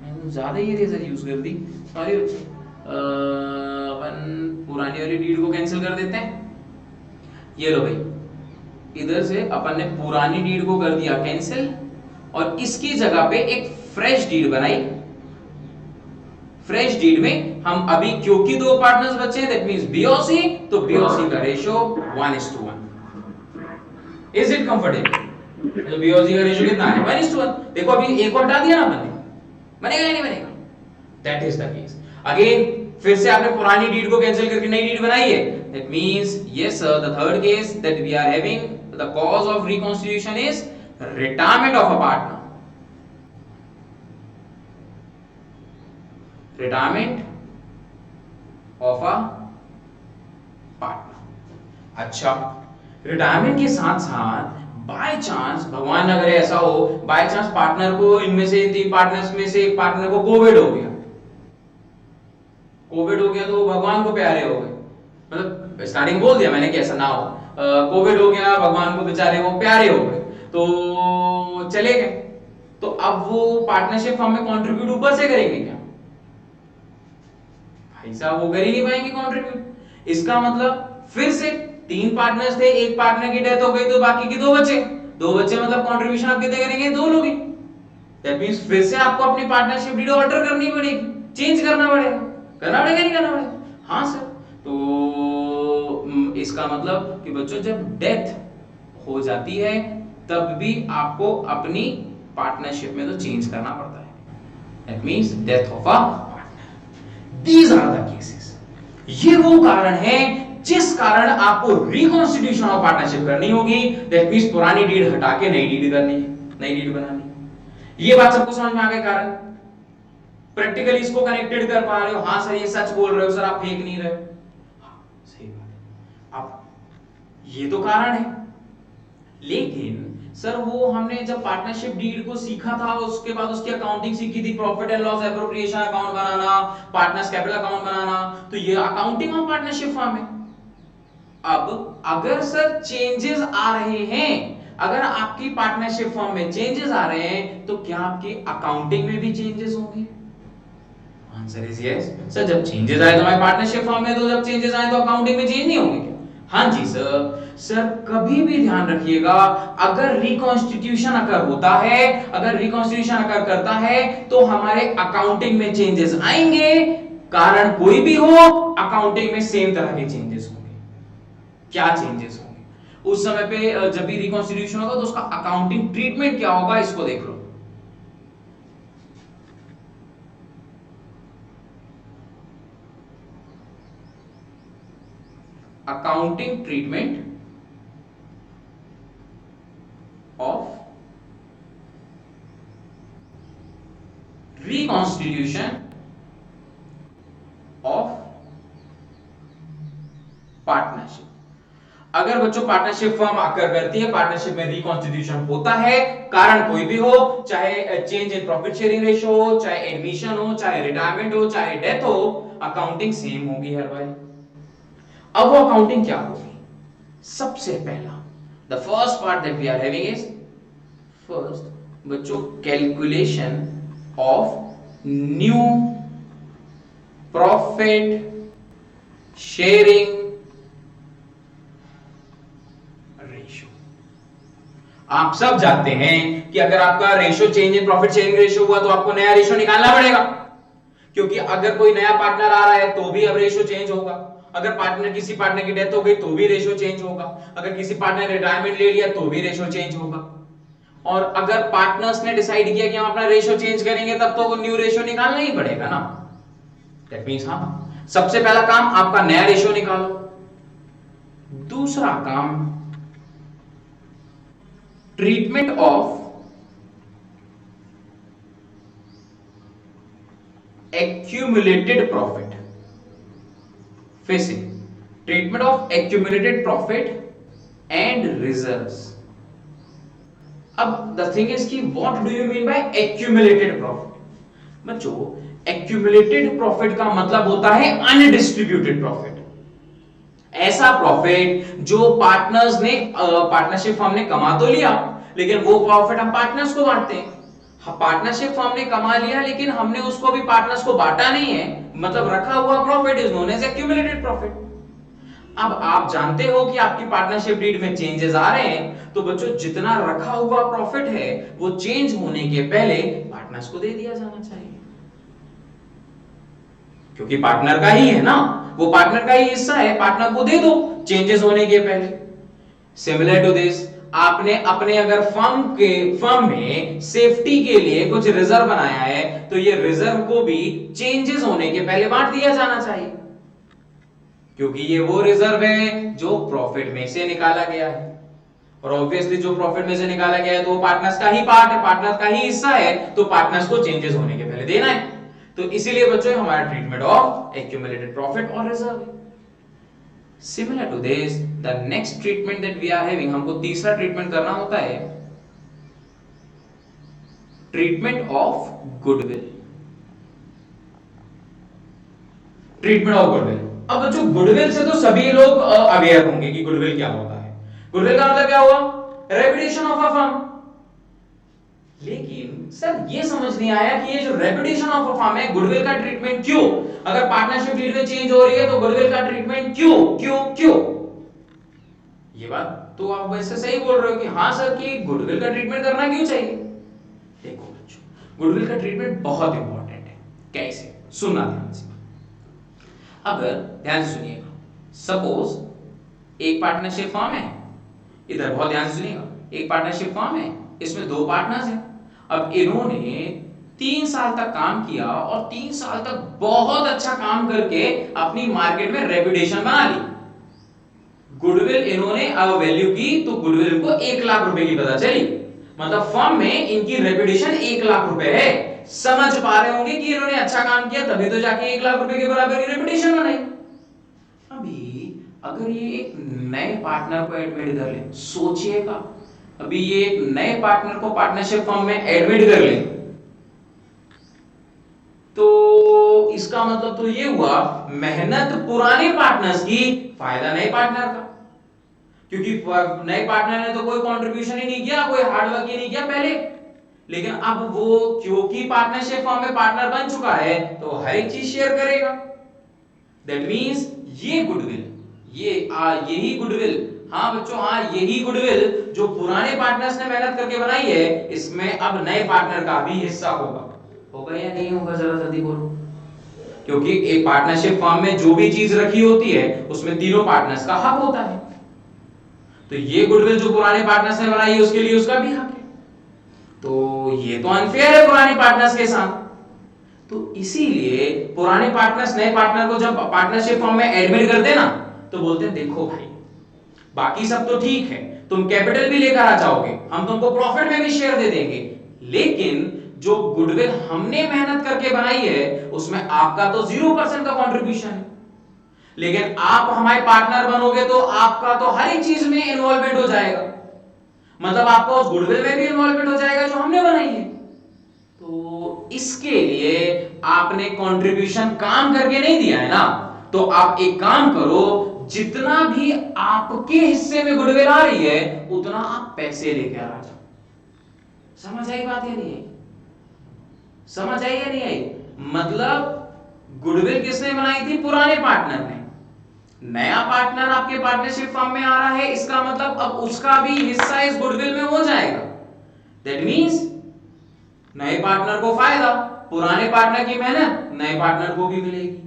मैंने ज्यादा ही इरेजर यूज कर दी, सॉरी अपन पुरानी वाली डीड को कैंसिल कर देते हैं। ये लो भाई, इधर से अपन ने पुरानी डीड को कर दिया कैंसिल, और इसकी जगह पे एक फ्रेश डीड बनाई। फ्रेश डीड में हम अभी क्योंकि 2 पार्टनर्स बचे हैं, दैट मींस बी और सी, तो बी और सी का रेशियो 1:1। Is it comfortable? तो बी और सी का रेशियो कितना है? 1:1। देखो अभी एक को हटा दिया ना अपन ने, बनेगा या नहीं बनेगा? That is the case. Again फिर से आपने पुरानी डीड को कैंसिल करके नई डीड बनाई है, that means yes sir, the third case that we are having, the cause of reconstitution is retirement of a partner. Retirement of a partner. अच्छा, रिटायरमेंट के साथ साथ बाय चांस, भगवान अगर ऐसा हो, बाय चांस पार्टनर को, इनमें से 3 पार्टनर्स में से एक पार्टनर को कोविड हो गया, तो भगवान को प्यारे हो गए, मतलब स्टार्टिंग बोल दिया मैंने कि ऐसा ना हो, कोविड हो गया, भगवान को बेचारे को प्यारे हो गए तो चले गए, तो अब वो पार्टनरशिप फॉर्म में कंट्रीब्यूट ऊपर से करेंगे क्या? भाई साहब वो कर ही नहीं पाएंगे कंट्रीब्यूट। इसका मतलब फिर से 3 पार्टनर्स थे, एक पार्टनर की डेथ हो गई तो बाकी के 2 बचे, मतलब कंट्रीब्यूशन आप कितने करेंगे? 2 लोग ही। दैट मींस फिर से आपको अपनी पार्टनरशिप डीड ऑल्टर करनी पड़ेगी, चेंज करना पड़ेगा नहीं करना पड़ेगा? हाँ सर। तो इसका मतलब कि बच्चों जब डेथ हो जाती है तब भी आपको अपनी पार्टनरशिप में तो चेंज करना पड़ता है। That means death of a partner. These are the cases. ये वो कारण है जिस कारण आपको रिकॉन्स्टिट्यूशन ऑफ पार्टनरशिप करनी होगी। दैट मींस पुरानी डीड हटा के नई डीड करनी है, नई डीड बनानी है। ये बात सबको समझ में आ गई? कारण प्रैक्टिकली इसको कनेक्टेड कर पा रहे हो? हाँ सर ये सच बोल रहे हो सर, आप फेक नहीं रहे। हाँ सही बात है। अब ये तो कारण है, लेकिन सर वो हमने जब पार्टनरशिप डीड को सीखा था उसके बाद उसकी अकाउंटिंग सीखी थी, profit and loss appropriation account बनाना, पार्टनर्स कैपिटल अकाउंट बनाना, तो ये अकाउंटिंग ऑफ पार्टनरशिप फॉर्म है। अब अगर सर चेंजेस आ रहे हैं, अगर आपकी पार्टनरशिप फॉर्म में चेंजेस आ रहे हैं तो क्या आपकी अकाउंटिंग में भी चेंजेस होंगे? Answer is yes sir. जब चेंजेस आए तो हमारे पार्टनरशिप फॉर्म में, तो जब चेंजेस आए तो अकाउंटिंग में चेंज नहीं होंगे क्या? हाँ जी सर। सर कभी भी ध्यान रखिएगा, अगर रिकॉन्स्टिट्यूशन अगर होता है, अगर रिकॉन्स्टिट्यूशन अगर करता है तो हमारे अकाउंटिंग में चेंजेस आएंगे, कारण कोई भी हो, अकाउंटिंग में सेम तरह के चेंजेस होंगे। क्या चेंजेस होंगे उस समय पे जब भी रिकॉन्स्टिट्यूशन होगा, तो उसका अकाउंटिंग ट्रीटमेंट क्या होगा, इसको देख लो। Accounting treatment of reconstitution of partnership. अगर बच्चों पार्टनरशिप फर्म आकर करती है, पार्टनरशिप में रिकॉन्स्टिट्यूशन होता है, कारण कोई भी हो, चाहे change in profit sharing ratio हो, चाहे एडमिशन हो, चाहे रिटायरमेंट हो, चाहे डेथ हो, अकाउंटिंग सेम होगी हर बार। अब वो अकाउंटिंग क्या होगी? सबसे पहला, the first part that we are having is first बच्चों calculation of new profit sharing ratio. आप सब जानते हैं कि अगर आपका ratio change in profit sharing ratio हुआ तो आपको नया रेशियो निकालना पड़ेगा, क्योंकि अगर कोई नया पार्टनर आ रहा है तो भी अब रेशियो चेंज होगा, अगर किसी पार्टनर की डेथ हो गई तो भी रेशियो चेंज होगा, अगर किसी पार्टनर ने रिटायरमेंट ले लिया तो भी रेशियो चेंज होगा। और अगर पार्टनर्स ने डिसाइड किया कि हम अपना रेशियो चेंज करेंगे, तब तो न्यू रेशियो निकालना ही पड़ेगा ना। दैट मींस हाँ, सबसे पहला काम आपका नया रेशियो निकालो। दूसरा काम ट्रीटमेंट ऑफ एक्यूमुलेटेड प्रॉफिट। फिर से treatment of accumulated profit and reserves. अब द थिंग इज कि what do you mean by accumulated profit? बच्चों एक्यूमुलेटेड प्रॉफिट का मतलब होता है अनडिस्ट्रीब्यूटेड प्रॉफिट। ऐसा प्रॉफिट जो पार्टनर्स ने पार्टनरशिप फर्म ने कमा तो लिया, लेकिन वो प्रॉफिट हम पार्टनर्स को बांटते हैं। पार्टनरशिप फर्म ने कमा लिया लेकिन हमने उसको भी पार्टनर्स को बांटा नहीं है, मतलब रखा हुआ profit is known as accumulated profit. अब आप जानते हो कि आपकी पार्टनरशिप डीड में चेंजेस आ रहे हैं, तो बच्चों जितना रखा हुआ प्रॉफिट है वो चेंज होने के पहले पार्टनर्स को दे दिया जाना चाहिए, क्योंकि पार्टनर का ही है ना, वो पार्टनर का ही हिस्सा है, पार्टनर को दे दो चेंजेस होने के पहले। सिमिलर टू दिस, आपने अपने अगर फर्म में सेफ्टी के लिए कुछ रिजर्व बनाया है, तो ये रिजर्व को भी चेंजेस होने के पहले बांट दिया जाना चाहिए, क्योंकि ये वो रिजर्व है जो प्रॉफिट में से निकाला गया है। और ऑब्वियसली जो प्रॉफिट में से निकाला गया है तो वो पार्टनर्स का ही पार्ट है, पार्टनर्स का ही हिस्सा है, तो पार्टनर्स को चेंजेस होने के पहले देना है। तो इसीलिए बच्चों हमारा ट्रीटमेंट ऑफ एक्यूमुलेटेड प्रॉफिट और रिजर्व है। Similar to this, the next treatment that we are having, हमको तीसरा ट्रीटमेंट करना होता है treatment of goodwill. Treatment of goodwill. अब बच्चों गुडविल से तो सभी लोग अवेयर होंगे कि गुडविल क्या होता है। गुडविल का मतलब क्या हुआ? Reputation of a firm. लेकिन सर ये समझ नहीं आया कि ये जो रेपुटेशन ऑफ अ फर्म है, गुडविल का ट्रीटमेंट क्यों? अगर पार्टनरशिप डीड में चेंज हो रही है तो गुडविल का ट्रीटमेंट क्यों क्यों क्यों? ये बात तो आप वैसे सही बोल रहे हो कि हाँ सर कि गुडविल का ट्रीटमेंट करना क्यों चाहिए। देखो बच्चों, गुडविल का ट्रीटमेंट बहुत इंपॉर्टेंट है। कैसे? सुनना ध्यान से। अगर ध्यान से सुनिएगा, सपोज एक पार्टनरशिप फर्म है, इधर बहुत ध्यान से सुनिएगा, एक पार्टनरशिप फर्म है, इसमें दो पार्टनर्स हैं। अब इन्होंने 3 साल तक काम किया और 3 साल तक बहुत अच्छा काम करके अपनी मार्केट में रेपुटेशन बना ली। गुडविल इन्होंने अब वैल्यू की तो गुडविल को 1 लाख रुपए की पता चली, मतलब फर्म में इनकी रेपुटेशन 1 लाख रुपए है। समझ पा रहे होंगे कि इन्होंने अच्छा काम किया तभी तो जाके 1 लाख रुपए के बराबर की रेपुटेशन बनाई। अभी अगर ये एक नए पार्टनर को एडमिट कर ले, सोचिएगा, अभी ये एक नए पार्टनर को पार्टनरशिप फर्म में एडमिट कर ले, तो इसका मतलब तो ये हुआ मेहनत पुराने पार्टनर्स की, फायदा नए पार्टनर का, क्योंकि नए पार्टनर ने तो कोई कंट्रीब्यूशन ही नहीं किया, कोई हार्डवर्क ही नहीं किया पहले। लेकिन अब वो क्योंकि पार्टनरशिप फर्म में पार्टनर बन चुका है तो हर एक चीज शेयर करेगा। दैट मींस ये गुडविल, यही गुडविल, हाँ बच्चों हाँ, यही गुडविल जो पुराने पार्टनर्स ने मेहनत करके बनाई है, इसमें अब नए पार्टनर का भी हिस्सा होगा। होगा या नहीं होगा, जरा जल्दी बोलो। क्योंकि एक पार्टनरशिप फर्म में जो भी चीज रखी होती है उसमें तीनों पार्टनर्स का हक होता है। तो ये गुडविल जो पुराने पार्टनर्स ने बनाई है उसके लिए उसका भी हक है। तो ये तो अनफेयर है पुराने पार्टनर्स के साथ। तो इसीलिए पुराने पार्टनर्स नए पार्टनर को जब पार्टनरशिप फर्म में एडमिट करते ना तो बोलते हैं देखो भाई बाकी सब तो ठीक है, तुम कैपिटल भी लेकर आ जाओगे, हम तुमको प्रॉफिट में भी शेयर दे देंगे, लेकिन जो गुडविल हमने मेहनत करके बनाई है उसमें आपका तो 0% का कंट्रीब्यूशन है, लेकिन आप हमारे पार्टनर बनोगे तो आपका तो हर एक चीज में इन्वॉल्वमेंट हो जाएगा, मतलब आपका उस गुडविल में भी इन्वॉल्वमेंट हो जाएगा जो हमने बनाई है। तो इसके लिए आपने कंट्रीब्यूशन काम करके नहीं दिया है ना, तो आप एक काम करो, जितना भी आपके हिस्से में गुडविल आ रही है उतना आप पैसे लेकर आ जाओ। समझ आई बात या नहीं आई? समझ आई या नहीं आई? मतलब गुडविल किसने बनाई थी? पुराने पार्टनर ने। नया पार्टनर आपके पार्टनरशिप फर्म में आ रहा है, इसका मतलब अब उसका भी हिस्सा इस गुडविल में हो जाएगा। दैट मींस नए पार्टनर को फायदा, पुराने पार्टनर की मेहनत नए पार्टनर को भी मिलेगी।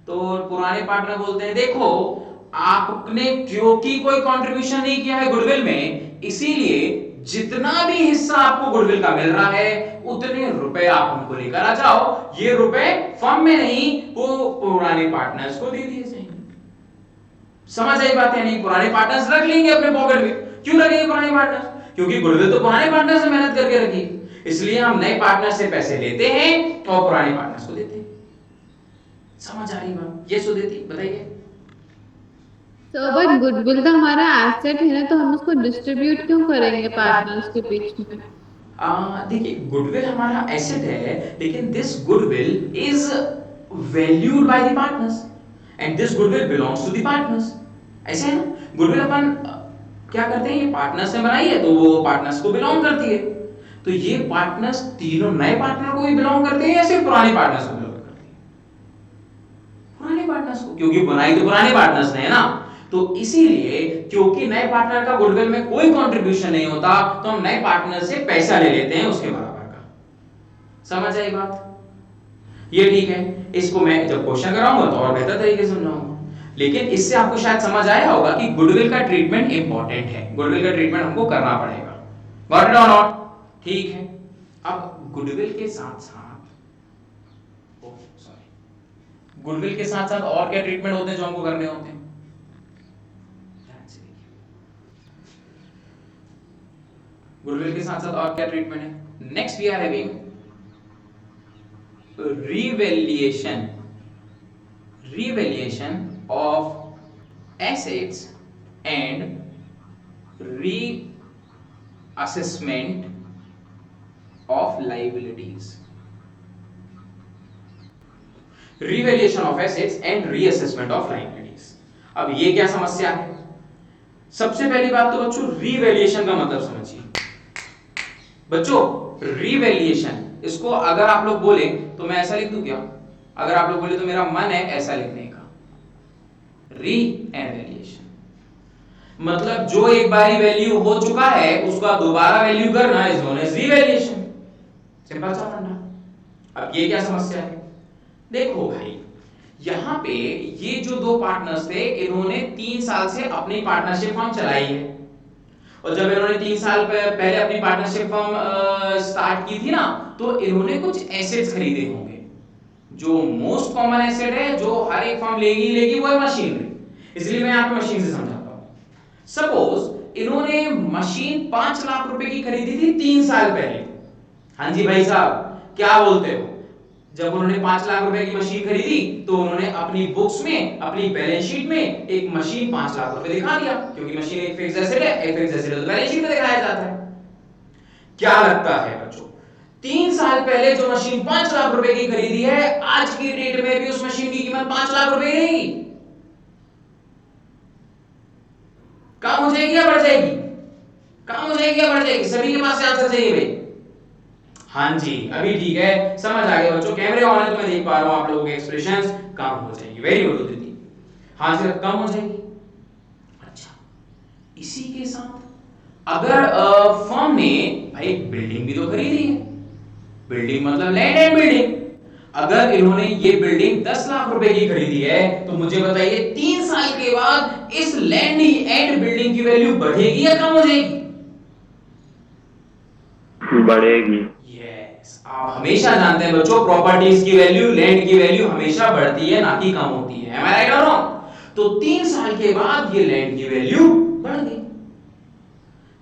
तो पुराने पार्टनर बोलते हैं देखो आपने क्योंकि कोई कंट्रीब्यूशन नहीं किया है गुडविल में, इसीलिए जितना भी हिस्सा आपको गुडविल का मिल रहा है उतने रुपए आप हमको लेकर आ जाओ। ये रुपए फर्म में नहीं वो पुराने पार्टनर्स को दे दिए जाएंगे। समझ आई बात या नहीं? पुराने पार्टनर्स रख लेंगे अपने पॉकेट में। क्यों रखेंगे पुराने पार्टनर्स? क्योंकि गुडविल तो पुराने पार्टनर्स ने मेहनत करके रखी, इसलिए हम नए पार्टनर से पैसे लेते हैं और पुराने पार्टनर्स को देते हैं। समझ आ रही बात? ये सुदेती बताइए।
तो बट गुडविल तो हमारा एसेट है ना, तो हम उसको डिस्ट्रीब्यूट क्यों करेंगे पार्टनर्स के बीच में?
देखिए गुडविल हमारा एसेट है, लेकिन this goodwill is valued by the partners and this goodwill belongs to the partners. ऐसे है ना, गुडविल अपन क्या करते हैं, ये पार्टनर्स ने बनाई है तो वो पार्टनर्स को बिलोंग करती है। तो ये पार्टनर्स तीनों नए पार्टनर को भी बिलोंग करते हैं या सिर्फ पुराने पार्टनर्स को बिलोंग करते हैं? पुराने पार्टनर्स को, क्योंकि बनाई तो पुराने पार्टनर्स ने है ना। तो इसीलिए क्योंकि नए पार्टनर का गुडविल में कोई कंट्रीब्यूशन नहीं होता तो हम नए पार्टनर से पैसा ले लेते हैं उसके बराबर का। समझ आई बात? ये ठीक है, इसको मैं जब क्वेश्चन कराऊंगा तो और बेहतर तरीके से समझाऊंगा, लेकिन इससे आपको शायद समझ आया होगा कि गुडविल का ट्रीटमेंट इंपॉर्टेंट है, गुडविल का ट्रीटमेंट हमको करना पड़ेगा। गॉट इट और नॉट? ठीक है। अब गुडविल के साथ साथ गुडविल के साथ साथ और क्या ट्रीटमेंट होते हैं जो हमको करने होते हैं? गुडविल के साथ साथ और क्या ट्रीटमेंट है? Next we are having revaluation of assets and reassessment of liabilities. Revaluation of assets and reassessment of liabilities. अब ये क्या समस्या है? सबसे पहली बात तो बच्चों रिवैल्यूएशन का मतलब समझिए। बच्चों रिवैल्यूएशन, इसको अगर आप लोग बोले तो मैं ऐसा लिख दूं क्या? अगर आप लोग बोले तो मेरा मन है ऐसा लिखने का, रीवैल्यूएशन मतलब जो एक बारी वैल्यू हो चुका है उसका दोबारा वैल्यू करना is known as revaluation. Simple सा फंडा। अब ये क्या समस्या है? देखो भाई यहां पे ये जो दो पार्टनर्स थे इन्होंने 3 साल से अपनी पार्टनरशिप फर्म चलाई है, और जब इन्होंने 3 साल पहले अपनी पार्टनरशिप फर्म स्टार्ट की थी ना तो इन्होंने कुछ एसेट्स खरीदे होंगे। जो मोस्ट कॉमन एसेट है जो हर एक फर्म लेगी वो है मशीनरी, इसलिए मैं आपको मशीन से समझाता हूं। सपोज इन्होंने मशीन 5 लाख रुपए की खरीदी थी 3 साल पहले। हाँ जी भाई साहब क्या बोलते हो? जब उन्होंने 5 लाख रुपए की मशीन खरीदी तो उन्होंने अपनी बुक्स में अपनी बैलेंस शीट में एक मशीन 5 लाख रुपए दिखा दिया, क्योंकि मशीन एक फिक्स्ड एसेट है, एक फिक्स्ड एसेट तो बैलेंस शीट में दिखाया जाता है। क्या लगता है बच्चों 3 साल पहले जो मशीन 5 लाख रुपए की खरीदी है आज की डेट में भी उस मशीन की कीमत 5 लाख रुपए रहेगी? कम हो जाएगी या बढ़ जाएगी? कम हो जाएगी या बढ़ जाएगी? सभी के पास आंसर चाहिए भाई। हाँ जी अभी ठीक है, समझ आ गया बच्चों। कैमरे ऑन है तो मैं देख पा रहा हूं आप लोगों के एक्सप्रेशंस। कम हो जाएगी, वेरी गुड दीदी। हाँ सिर्फ कम हो जाएगी। अच्छा इसी के साथ अगर फर्म ने भाई बिल्डिंग भी तो खरीदी है, बिल्डिंग मतलब लैंड एंड बिल्डिंग। अगर इन्होंने ये बिल्डिंग 10 लाख रुपए की खरीदी है तो मुझे बताइए 3 साल के बाद इस लैंड एंड बिल्डिंग की वैल्यू बढ़ेगी या कम हो जाएगी?
बढ़ेगी।
यस, आप हमेशा जानते हैं बच्चों, प्रॉपर्टीज की वैल्यू, लैंड की वैल्यू हमेशा बढ़ती है, ना कि कम होती है। Am I right or wrong? तो 3 साल के बाद ये लैंड की वैल्यू बढ़ गई।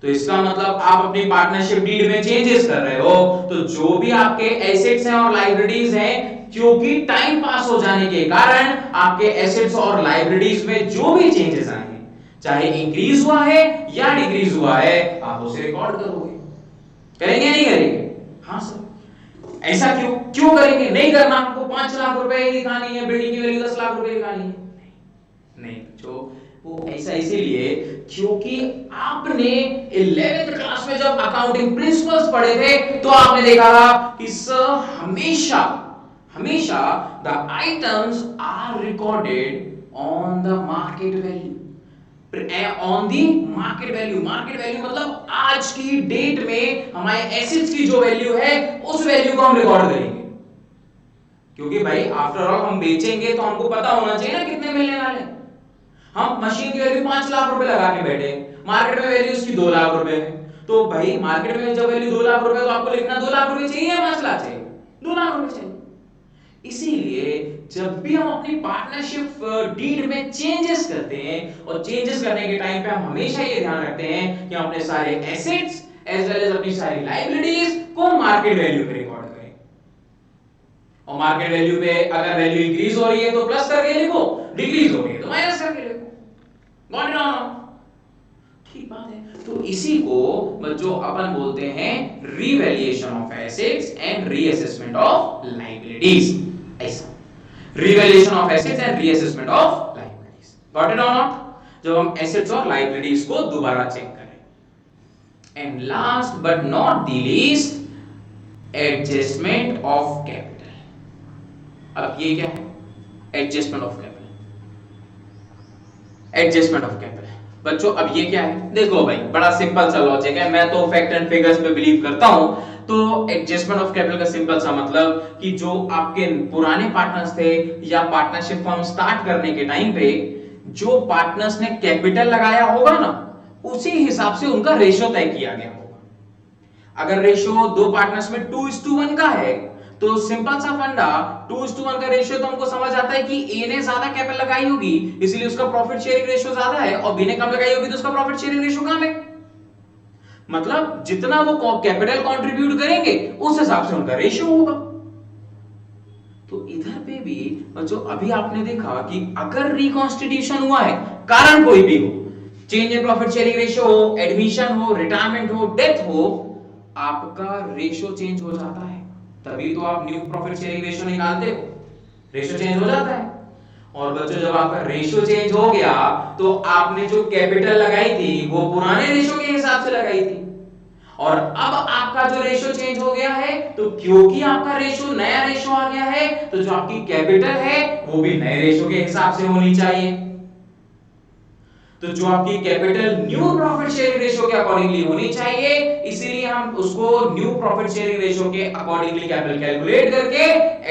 तो इसका मतलब आप अपनी पार्टनरशिप डीड में चेंजेस कर रहे हो, तो जो भी आपके एसेट्स हैं और लाइबिलिटीज हैं, क्योंकि टाइम पास हो जाने के कारण आपके एसेट्स और लाइबिलिटीज में जो भी चेंजेस आए हैं, चाहे इंक्रीज हुआ है या डिक्रीज हुआ है, आप उसे रिकॉर्ड करोगे। करेंगे नहीं करेंगे? हाँ सर। ऐसा क्यों क्यों करेंगे? नहीं करना हमको 5 लाख रुपए दिखानी है, बिल्डिंग की वैल्यू 10 लाख रुपए दिखानी है? नहीं, जो वो ऐसा इसीलिए क्योंकि आपने 11th क्लास में जब अकाउंटिंग प्रिंसिपल्स पढ़े थे तो आपने देखा था कि सर हमेशा हमेशा the items are recorded on the market value, on the market value. Market value मतलब आज की डेट में हमारे एसेट्स की जो वैल्यू है उस वैल्यू को हम रिकॉर्ड करेंगे, क्योंकि भाई आफ्टर ऑल हम बेचेंगे तो हमको पता होना चाहिए ना कितने मिलने वाले हैं। हम मशीन की वैल्यू 5 लाख रुपए लगा के बैठे, मार्केट में वैल्यू उसकी 2 लाख रुपए है, तो भाई मार्केट में जब वैल्यू 2 लाख रुपए तो आपको लिखना 2 लाख रुपए चाहिए या 5 लाख चाहिए? 2 लाख रुपए चाहिए। इसीलिए जब भी हम अपनी पार्टनरशिप डीड में चेंजेस करते हैं, और चेंजेस करने के टाइम पे हम हमेशा ये ध्यान रखते हैं कि हम अपने सारे एसेट्स एज वेल एज अपनी सारी लायबिलिटीज को मार्केट वैल्यू पे रिकॉर्ड करें। और मार्केट वैल्यू पे अगर वैल्यू इंक्रीज हो रही है तो प्लस करके लिखो, डिक्रीज हो रही है तो माइनस करके लिखो। Got it on? ठीक बात है। तो इसी को जो अपन बोलते हैं revaluation of assets and reassessment of liabilities. ऐसा revaluation of assets and reassessment of liabilities. Got it on? जब हम एसेट्स और लायबिलिटीज को दोबारा चेक करें। And last but not the least, adjustment of capital. अब ये क्या है? Adjustment of capital. Adjustment of capital बच्चों, अब ये क्या है? देखो भाई, बड़ा सिंपल सा लॉजिक है, मैं तो फैक्ट एंड फिगर्स पे बिलीव करता हूं। तो एडजस्टमेंट ऑफ कैपिटल का सिंपल सा मतलब कि जो आपके पुराने पार्टनर्स थे या पार्टनरशिप फर्म स्टार्ट करने के टाइम पे जो पार्टनर्स ने कैपिटल लगाया होगा ना, उसी हिसाब से उनका रेशियो तय किया गया होगा। अगर रेशियो दो पार्टनर्स में 2:1 का है तो सिंपल सा फंडा 2:1 का रेशियो तो हमको समझ आता है कि ए ने ज्यादा कैपिटल लगाई होगी इसलिए उसका प्रॉफिट शेयरिंग रेशियो ज्यादा है, और बी ने कम लगाई होगी तो उसका प्रॉफिट शेयरिंग रेशियो कम है। मतलब जितना वो कैपिटल कंट्रीब्यूट करेंगे उस हिसाब से उनका रेशियो होगा। तो इधर पे भी जो अभी आपने देखा कि अगर रिकॉन्स्टिट्यूशन हुआ है, कारण कोई भी हो, change in profit sharing ratio हो, एडमिशन हो, रिटायरमेंट हो, डेथ हो, आपका रेशियो चेंज हो जाता है, तभी तो आप न्यू प्रॉफिट शेयरिंग रेशियो निकालते हो। रेशियो चेंज हो जाता है। और बच्चों जब आपका रेशियो चेंज हो गया तो आपने जो कैपिटल लगाई थी वो पुराने रेशियो के हिसाब से लगाई थी, और अब आपका जो रेशियो चेंज हो गया है तो क्योंकि आपका रेशियो नया रेशियो आ गया है तो जो आपकी कैपिटल है वो भी नए रेशियो के हिसाब से होनी चाहिए। तो जो आपकी capital new profit sharing ratio के अकॉर्डिंगली होनी चाहिए, इसीलिए हम उसको न्यू प्रॉफिट शेयरिंग रेशियो के अकॉर्डिंगली कैपिटल कैलकुलेट करके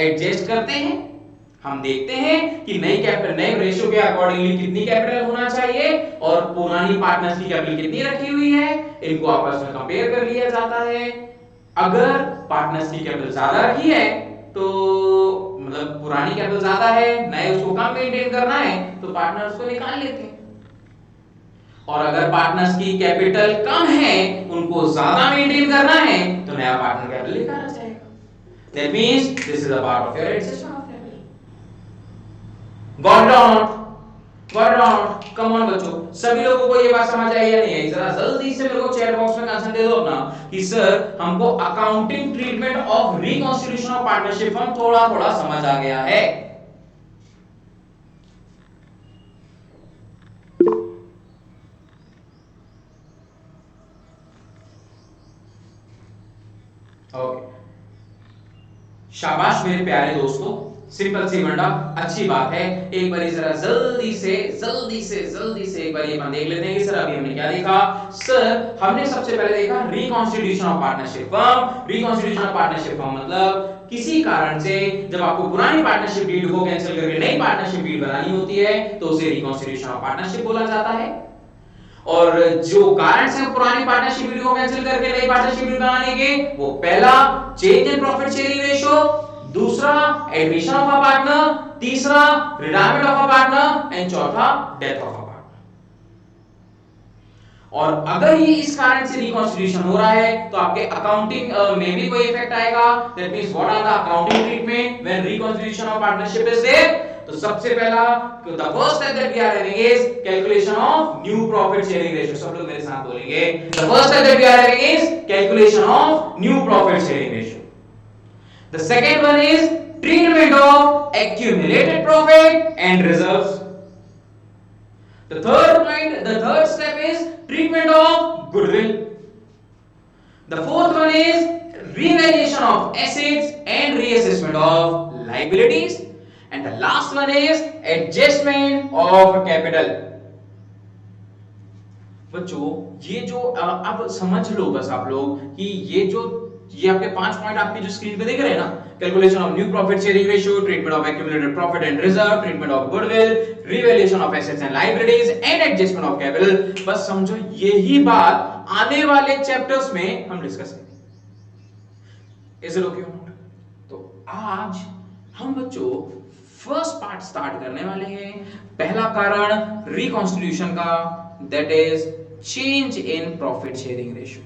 एडजस्ट करते हैं। हम देखते हैं कि नई कैपिटल नए रेशियो के अकॉर्डिंगली कितनी कैपिटल होना चाहिए और पुरानी पार्टनर्स की कैपिटल कितनी रखी हुई है, इनको आपस में कंपेयर कर लिया जाता है। अगर पार्टनर्स की कैपिटल ज्यादा रखी है तो मतलब पुरानी कैपिटल ज्यादा है, नए उसको कम मेंटेन करना है तो पार्टनर्स को निकाल लेते हैं। और अगर पार्टनर्स की कैपिटल कम है, उनको ज्यादा मेंटेन करना है तो नया पार्टनर कैपिटल लेकर आ जाएगा। That means this is a part of your adjustment of capital. Got down? Got down? Come on बच्चों, सभी लोगों को ये बात समझ आई या नहीं आई? जरा जल्दी से मेरे को चैट बॉक्स में आंसर दे दो अपना कि सर हमको accounting treatment of reconstitution of partnership firm थोड़ा थोड़ा समझ आ गया है। ओके, शाबाश मेरे प्यारे दोस्तों, सिंपल सी फंडा, अच्छी बात है। एक बार जरा जल्दी से एक बार ये अपन देख लेते हैं कि सर अभी हमने क्या देखा। सर हमने सबसे पहले देखा reconstitution of partnership firm. Reconstitution of partnership firm मतलब किसी कारण से जब आपको पुरानी पार्टनरशिप डीड को कैंसिल करके नई पार्टनरशिप डीड बनानी होती है तो उसे रिकॉन्सिलिएशन ऑफ पार्टनरशिप बोला जाता है। और जो कारण से पुरानी पार्टनरशिप डीड को कैंसिल करके नई पार्टनरशिप डीड बनाने के, वो पहला change in profit sharing ratio, दूसरा एडमिशन ऑफ अ पार्टनर, तीसरा retirement of a partner and चौथा डेथ ऑफ अ पार्टनर। और अगर ये इस कारण से रिकॉन्सिलिएशन हो रहा है तो आपके अकाउंटिंग में भी कोई इफेक्ट आएगा। That means what are the accounting treatment when reconciliation of partnership is there. तो सबसे पहला the first step that we are having is calculation of new profit sharing ratio. सब लोग मेरे साथ बोलेंगे, the first step that we are having is calculation of new profit sharing ratio. The second one is treatment of accumulated profit and reserves. The third step is treatment of goodwill. The fourth one is revaluation of assets and reassessment of liabilities. And the last one is adjustment of capital. बच्चों ये जो अब समझ लो बस आप लोग कि ये आपके 5 पॉइंट आपकी जो स्क्रीन पे देख रहे हैं ना, calculation of new profit sharing ratio, treatment of accumulated profit and reserve, treatment of goodwill, revaluation of assets and liabilities and adjustment of capital. बस समझो यही बात आने वाले चैप्टर्स में हम डिस्कस करेंगे। Is it okay? तो आज हम बच्चों फर्स्ट पार्ट स्टार्ट करने वाले हैं। पहला कारण रिकॉन्स्टिट्यूशन का, that is change in profit sharing ratio.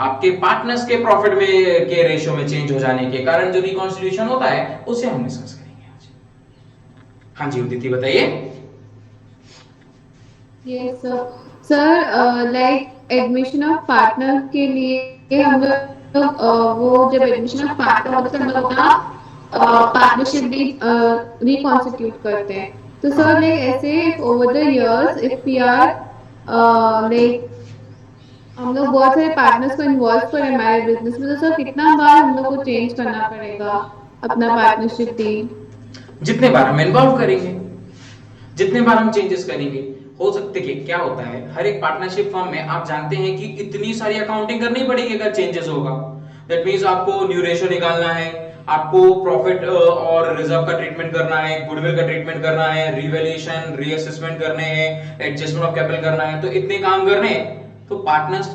आपके पार्टनर्स के प्रॉफिट में के रेशियो में चेंज हो जाने के कारण जो रिकॉन्स्टिट्यूशन होता है उसे हम डिस्कस करेंगे आज। हाँ जी उदिति बताइए।
Yes sir, like admission of partner के लिए हम लोग वो जब एडमिशन ऑफ पार्टनर होता है हम लोग अपना पार्टनरशिप डीड रिकॉन्स्टिट्यूट करते हैं। तो सर लाइक ऐसे over the years if we are like हम लोग बहुत सारे पार्टनर्स को इन्वॉल्व करें हमारे बिजनेस में, तो सर कितना बार हम लोग को चेंज करना पड़ेगा अपना पार्टनरशिप डीड?
जितने बार हम इन्वॉल्व करेंगे, जितने बार हम चेंजेस करेंगे। हो सकते कि क्या होता है, हर एक पार्टनरशिप फर्म में आप जानते हैं कि इतनी सारी अकाउंटिंग करनी पड़ेगी अगर चेंजेस होगा। दैट मींस आपको न्यू रेशियो निकालना है, आपको प्रॉफिट और रिजर्व का ट्रीटमेंट करना है, गुडविल का ट्रीटमेंट करना है, रिवैल्यूएशन रीअसेसमेंट करने हैं, एडजस्टमेंट ऑफ कैपिटल करना है। तो इतने काम करने हैं तो पार्टनर्स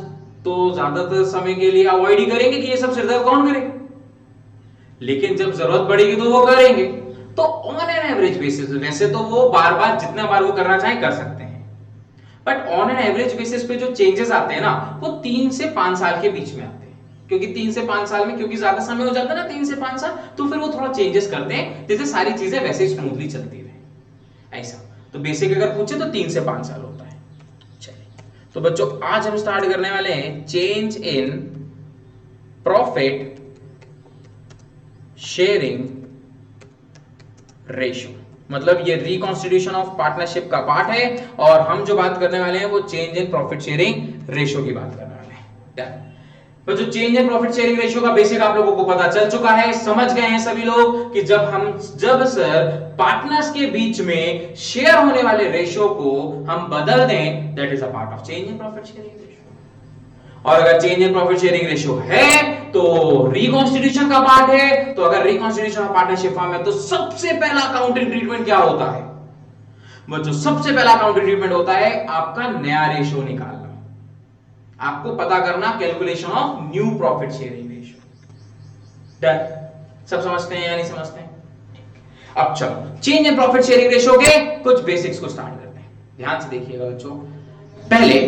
तो ज्यादातर समय के लिए अवॉइड ही करेंगे कि ये सब रिजर्व कौन करे, लेकिन जब जरूरत पड़ेगी तो वो करेंगे। तो ऑन एन एवरेज बेसिस वैसे तो वो बार-बार जितना बार वो करना चाहे कर सकते हैं, but on an average basis पे जो चेंजेस आते हैं ना वो 3 से 5 साल के बीच में आते हैं। क्योंकि 3 से 5 साल में क्योंकि ज्यादा समय हो जाता है ना 3 से 5 साल, तो फिर वो थोड़ा चेंजेस करते हैं जैसे सारी चीजें वैसे ही स्मूथली चलती रहे। ऐसा तो बेसिक अगर पूछे तो 3 से 5 साल होता है। चलिए तो बच्चों आज हम स्टार्ट करने वाले हैं change in profit sharing ratio. मतलब ये रिकॉन्स्टिट्यूशन ऑफ पार्टनरशिप का पार्ट है और हम जो बात करने वाले हैं वो change in profit sharing ratio की बात करने वाले हैं। तो जो change in profit sharing ratio का बेसिक आप लोगों को पता चल चुका है, समझ गए हैं सभी लोग कि जब सर पार्टनर्स के बीच में शेयर होने वाले रेशियो को हम बदल दें, that is a part of change in profit sharing ratio. और अगर change in profit sharing ratio है तो रिकॉन्स्टिट्यूशन का पार्ट है। तो अगर रिकॉन्स्टिट्यूशन ऑफ पार्टनरशिप फॉर्म है तो सबसे पहला अकाउंटिंग ट्रीटमेंट क्या होता है? वो जो सबसे पहला अकाउंटिंग ट्रीटमेंट होता है आपका नया रेशियो निकालना, आपको पता करना calculation of new profit sharing ratio. Done? सब समझते हैं या नहीं समझते हैं? अब चलो change in profit sharing ratio के कुछ बेसिक्स को स्टार्ट करते हैं। ध्यान से देखिएगा बच्चों। पहले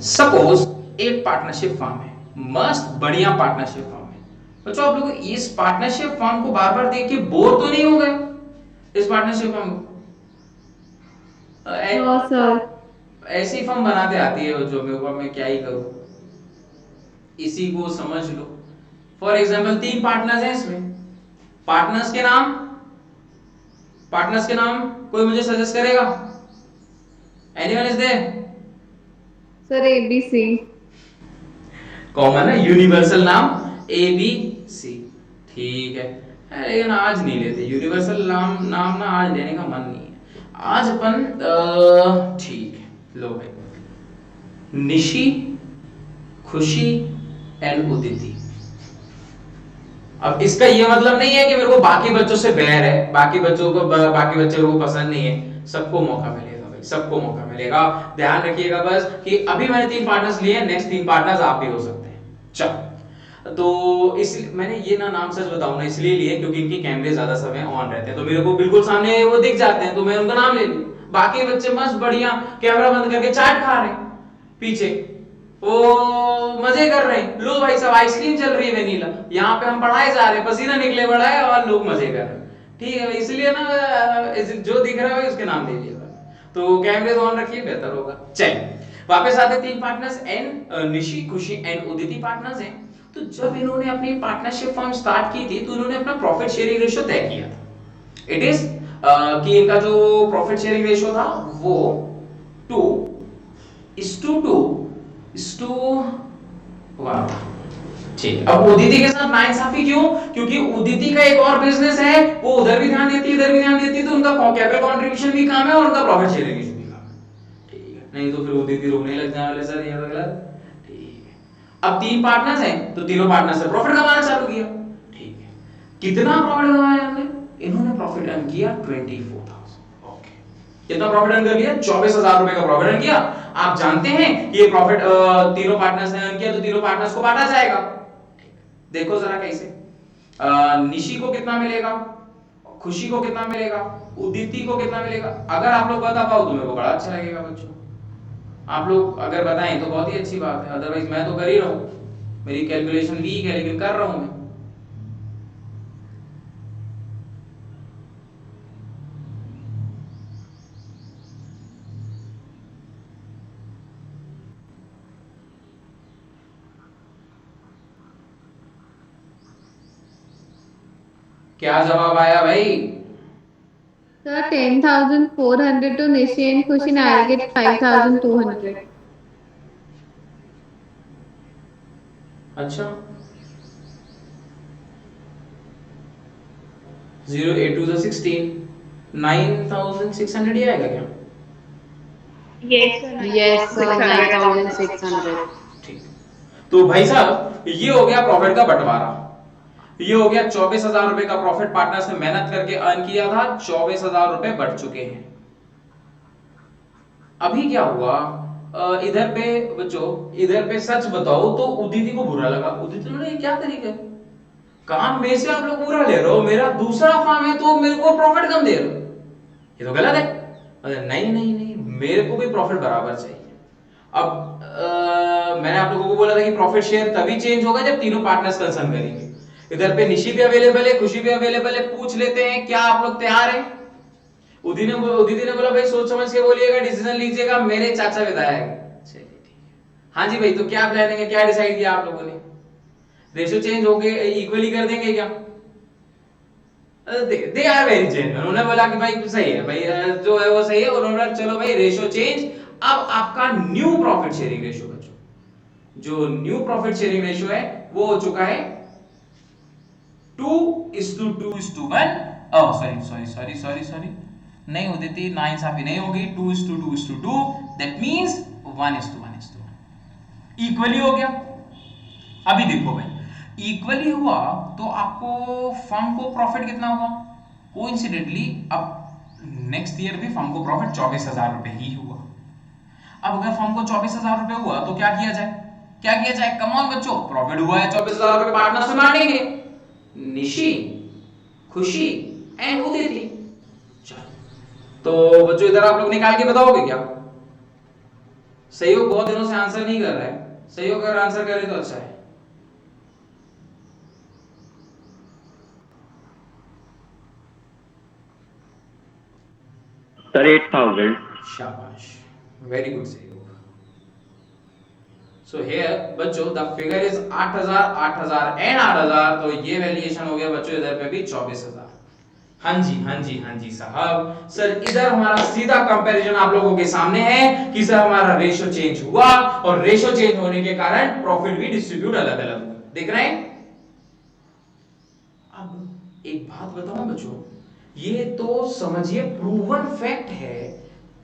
सपोज एक पार्टनरशिप फर्म है, मस्त बढ़िया पार्टनरशिप फर्म है। बच्चों आप लोग इस पार्टनरशिप फर्म को बार बार देख के बोर तो नहीं हो गए? इस पार्टनरशिप फर्म ऐसी फर्म बनाते आती है जो मैं क्या ही करूं, इसी को समझ लो। फॉर एग्जाम्पल 3 पार्टनर्स हैं इसमें, पार्टनर्स के नाम कोई मुझे सजेस्ट करेगा? Anyone is there?
Sir ABC
common है, यूनिवर्सल नाम ABC। ठीक है, लेकिन आज नहीं लेते यूनिवर्सल नाम ना आज लेने का मन नहीं है। आज अपन ठीक है लो भाई, निशी, खुशी एंड उदिति। अब इसका ये मतलब नहीं है कि मेरे को बाकी बच्चों से बैर है, बाकी बच्चों को बाकी बच्चों को पसंद नहीं है, सबको मौका मिलेगा भाई, सबको मौका मिलेगा। ध्यान रखिएगा बस कि अभी मैंने 3 पार्टनर्स लिए, नेक्स्ट 3 पार्टनर्स आप भी हो सकते हैं। चलो, तो इस मैंने ये ना नाम सच बताऊं ना इसलिए लिए क्योंकि इनके कैमरे ज्यादा समय ऑन रहते हैं, तो मेरे को बिल्कुल सामने वो दिख जाते हैं, तो मैं उनका नाम ले लिया। बाकी बच्चे मस्त बढ़िया कैमरा बंद करके चाट खा रहे हैं पीछे, वो मजे कर रहे हैं। लो भाई साहब आइसक्रीम चल रही है वेनिला, यहाँ पे हम पढ़ाए जा रहे हैं, पसीना निकले पड़ा है और लोग मजे कर रहे हैं। ठीक है, इसलिए ना जो दिख रहा है उसके नाम दे दिया, तो कैमरे ऑन रखिए बेहतर होगा। चलिए वापस आते, 3 पार्टनर्स एंड निशी, खुशी एंड उदिति पार्टनर्स हैं। तो जब इन्होंने अपनी पार्टनरशिप फर्म स्टार्ट की थी तो इन्होंने अपना प्रॉफिट शेयरिंग रेशियो तय किया था। इट इज कि इनका जो प्रॉफिट शेयरिंग रेशियो था वो 2:2 वाह ठीक। अब उदिति के साथ नाइंसाफी क्यों? क्योंकि उदिति का एक और बिजनेस है, वो उधर भी ध्यान देती है इधर भी ध्यान देती है, तो उनका कैपिटल कंट्रीब्यूशन भी काम है और उनका प्रॉफिट शेयरिंग भी काम है। ठीक है, नहीं तो फिर उदिति रोने लग जाने वाले सर ये तो गलत। ठीक है, अब 3 पार्टनर्स हैं तो तीनों पार्टनर से प्रॉफिट कमाना चालू किया। ठीक है, कितना प्रॉफिट कमाया हमने? इन्होंने प्रॉफिट अर्न किया 24,000। ओके, कितना प्रॉफिट अर्न कर लिया? 24,000 रुपए का प्रॉफिट अर्न किया। आप जानते हैं कि ये प्रॉफिट तीनों पार्टनर्स ने अर्न किया तो तीनों पार्टनर्स को बांटा जाएगा। देखो जरा कैसे, निशी को कितना मिलेगा, खुशी को कितना मिलेगा, उदिति को कितना मिलेगा? अगर आप लोग बता पाओ तो मेरे को बड़ा अच्छा लगेगा बच्चों। आप लोग अगर बताएं तो बहुत ही अच्छी बात है, अदरवाइज मैं तो कर ही रहा हूं, मेरी कैलकुलेशन वीक है लेकिन कर रहा हूं मैं। क्या जवाब आया भाई?
Sir, 10,400 to Nishi and Kushi, and I'll get 5,200.
अच्छा, 0 8 2 16, 9,600 ही आएगा क्या?
Yes, sir.
Yes, sir,
600,000.
9,600.
ठीक, तो भाई साहब ये हो गया प्रॉफिट का बंटवारा। ये हो गया 24,000 रुपए का प्रॉफिट पार्टनर्स ने मेहनत करके अर्न किया था, 24,000 रुपए बढ़ चुके हैं। अभी क्या हुआ, इधर पे बच्चों, इधर पे सच बताओ तो उदिति को बुरा लगा। उदिति ने ये क्या तरीका है, काम में से आप लोग पूरा ले रहे हो, मेरा दूसरा काम है तो मेरे को प्रॉफिट कम दे रहे हो, ये तो गलत है। अरे नहीं नहीं नहीं, मेरे को भी प्रॉफिट बराबर चाहिए। अब मैंने आप लोगों को बोला था कि प्रॉफिट शेयर तभी चेंज होगा जब तीनों पार्टनर्स कंसर्न करेंगे। इधर पे निशी भी अवेलेबल है, खुशी भी अवेलेबल है, पूछ लेते हैं क्या आप लोग तैयार हैं? उदिति ने बोला भाई सोच समझ के बोलिएगा, डिसीजन लीजिएगा, मेरे चाचा विधायक। चलिए ठीक है, हाँ जी भाई, तो क्या प्लानिंग है, क्या डिसाइड किया आप लोगों ने? रेशियो चेंज हो गए, इक्वली कर देंगे क्या? दे आर वेरी जेन्युइन, उन्होंने बोला कि भाई सही है भाई, जो है वो सही है, उन्होंने चलो भाई रेशियो चेंज। अब आपका न्यू प्रॉफिट शेयरिंग रेशियो बच्चों, जो न्यू प्रॉफिट शेयरिंग रेशियो है वो हो चुका है 2:2:1। Oh sorry sorry sorry sorry sorry, नहीं उदिति नाइंसाफी नहीं होगी, 2:2:2, दैट मींस 1:1:1 इक्वली हो गया। अभी देखो भाई, इक्वली हुआ तो आपको फर्म को प्रॉफिट कितना हुआ? कोइंसिडेंटली अब नेक्स्ट ईयर भी फर्म को प्रॉफिट 24,000 रुपए ही हुआ। अब अगर फर्म को 24,000 रुपए हुआ तो क्या किया जाए, क्या किया जाए? कम ऑन बच्चों, प्रॉफिट हुआ है 24,000 रुपए, पार्टनर से बांटेंगे, निशी, खुशी एंड उदिति। तो बच्चों इधर आप लोग निकाल के बताओगे क्या? सहयोग बहुत दिनों से आंसर नहीं कर रहा है, सहयोग अगर आंसर करे तो अच्छा है।
Sir, 8,000.
शाबाश, वेरी गुड सहयोग। सो हियर बच्चों द फिगर इज 8,000, 8,000 एंड 8,000, तो ये वैल्यूएशन हो गया बच्चों इधर पे भी 24,000। हाँ जी हाँ जी हाँ जी साहब, सर इधर हमारा सीधा कंपैरिजन आप लोगों के सामने है कि सर हमारा रेशियो चेंज हुआ और रेशियो चेंज होने के कारण प्रॉफिट भी डिस्ट्रीब्यूट अलग अलग हुआ, देख रहे हैं? अब एक बात बताऊं बच्चों, ये तो समझिए प्रूवन फैक्ट है,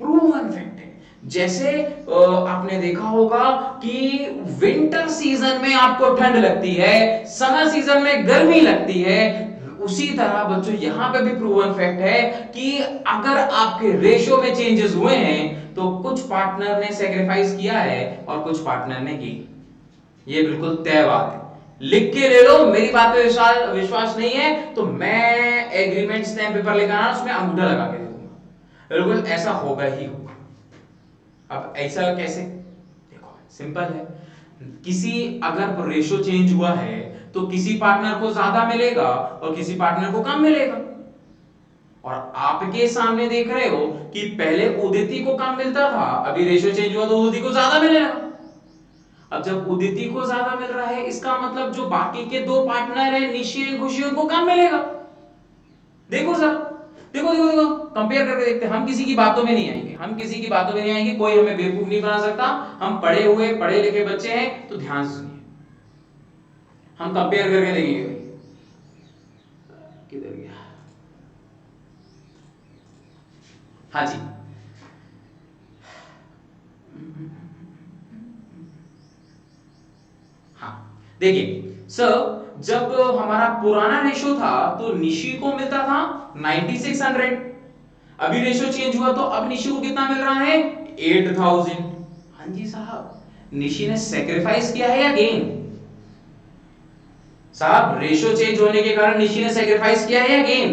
प्रूवन फैक्ट है। जैसे आपने देखा होगा कि विंटर सीजन में आपको ठंड लगती है, समर सीजन में गर्मी लगती है, उसी तरह बच्चों यहां पे भी प्रूवन फैक्ट है कि अगर आपके रेशो में चेंजेस हुए हैं तो कुछ पार्टनर ने सेक्रीफाइस किया है और कुछ पार्टनर ने की। ये बिल्कुल तय बात है, लिख के ले लो। मेरी बात पे विश्वास नहीं है तो मैं एग्रीमेंट स्टैम्प पेपर लेकर आना, उसमें अंगूठा लगा के दे दूंगा, बिल्कुल ऐसा होगा ही होगा। अब ऐसा कैसे? देखो सिंपल है, किसी अगर रेशो चेंज हुआ है तो किसी पार्टनर को ज्यादा मिलेगा और किसी पार्टनर को कम मिलेगा। और आपके सामने देख रहे हो कि पहले उदिति को कम मिलता था, अभी रेशो चेंज हुआ तो उदिति को ज्यादा मिलेगा। अब जब उदिति को ज्यादा मिल रहा है इसका मतलब जो बाकी के दो पार्टनर है निशी और खुशी, उनको कम मिलेगा। देखो सर, देखो देखो देखो, कंपेयर करके देखते हैं। हम किसी की बातों में नहीं आएंगे, हम किसी की बातों में नहीं आएंगे, कोई हमें बेवकूफ नहीं बना सकता। हम पढ़े हुए पढ़े लिखे बच्चे हैं, तो ध्यान से सुनिए, हम कंपेयर करके देखेंगे। किधर गया? हाँ जी, हाँ देखिए सर, जब हमारा पुराना रेशो था तो निशी को मिलता था 9600, अभी रेशो चेंज हुआ तो अब निशी को कितना मिल रहा है? 8000। हाँ जी साहब, निशी ने सेक्रीफाइस किया है या गेन? साहब रेशो चेंज होने के कारण निशी ने सेक्रीफाइस किया है या गेन?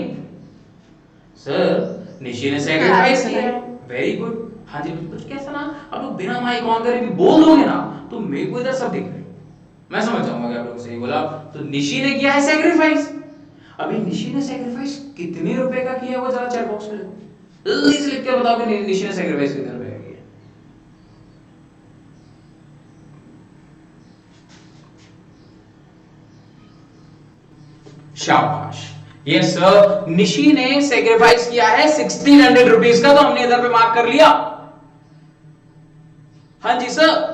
सर निशी ने सेक्रीफाइस किया है। Very good. हाँ जी, कुछ कैसा ना, आप लोग बिना माइक ऑन करे भी बोल दोगे ना तो मेरे को इधर सब दिख रहे, मैं समझ जाऊंगा कि आप लोग सही बोला। तो निशी ने किया है सेक्रीफाइस। अभी निशी ने सेक्रीफाइस कितने रुपए का किया है वो जरा चैट बॉक्स में जल्दी से लिख के बताओ कि निशी ने सेक्रीफाइस कितने रुपए का किया। शाबाश, यस सर, निशी ने सेक्रीफाइस किया है 1600 रुपीज का, तो हमने इधर पे मार्क कर लिया। हाँ जी सर,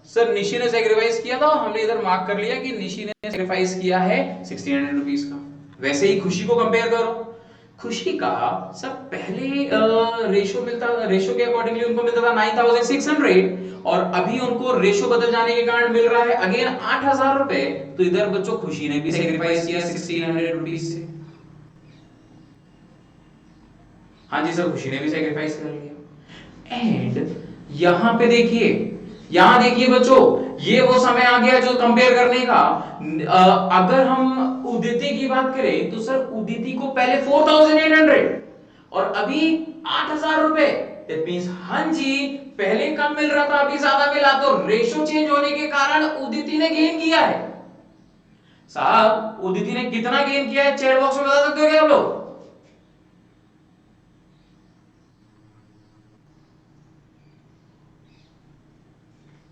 सर निशी ने सेक्रीफाइस किया था, हमने इधर मार्क कर लिया कि निशी ने सेक्रीफाइस किया है 1600 रुपीज का। वैसे ही खुशी को कंपेयर करो, खुशी का सब पहले रेशो मिलता, रेशो के अकॉर्डिंगली उनको मिलता था 9600 और अभी उनको रेशो बदल जाने के कारण मिल रहा है अगेन 8000 रुपए। तो इधर बच्चों खुशी ने भी सेक्रीफाइस किया 1600 रुपीज से। हाँ जी सर, खुशी ने भी सेक्रीफाइस कर लिया। एंड यहां पे देखिए, यहां देखिए बच्चों, ये वो समय आ गया जो कंपेयर करने का। अगर हम उदिति की बात करें तो सर उदिति को पहले 4800 और अभी 8000 रुपए। दैट मींस हाँ जी, पहले कम मिल रहा था अभी ज्यादा मिला, तो रेशो चेंज होने के कारण उदिति ने गेन किया है। साहब उदिति ने कितना गेन किया है चैट बॉक्स में बता सकते हो क्या आप लोग?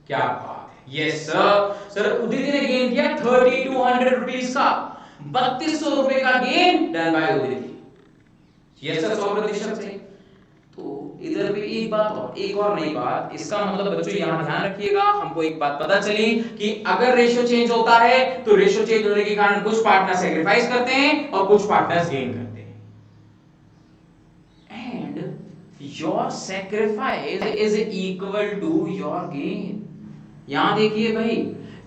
क्या बात है, यस सर, सर उदिति ने गेन किया 3200 रुपीज का, 3200 रुपए का gain done by Uditi. Yes sir, 100% सही। तो इधर भी एक बात और एक और नई बात, इसका मतलब बच्चों यहां ध्यान रखिएगा, हमको एक बात पता चली कि अगर रेशियो चेंज होता है तो रेशियो चेंज होने के कारण कुछ पार्टनर सेक्रीफाइस करते हैं और कुछ पार्टनर्स गेन करते हैं। And your sacrifice is equal to your gain. यहां देखिए भाई,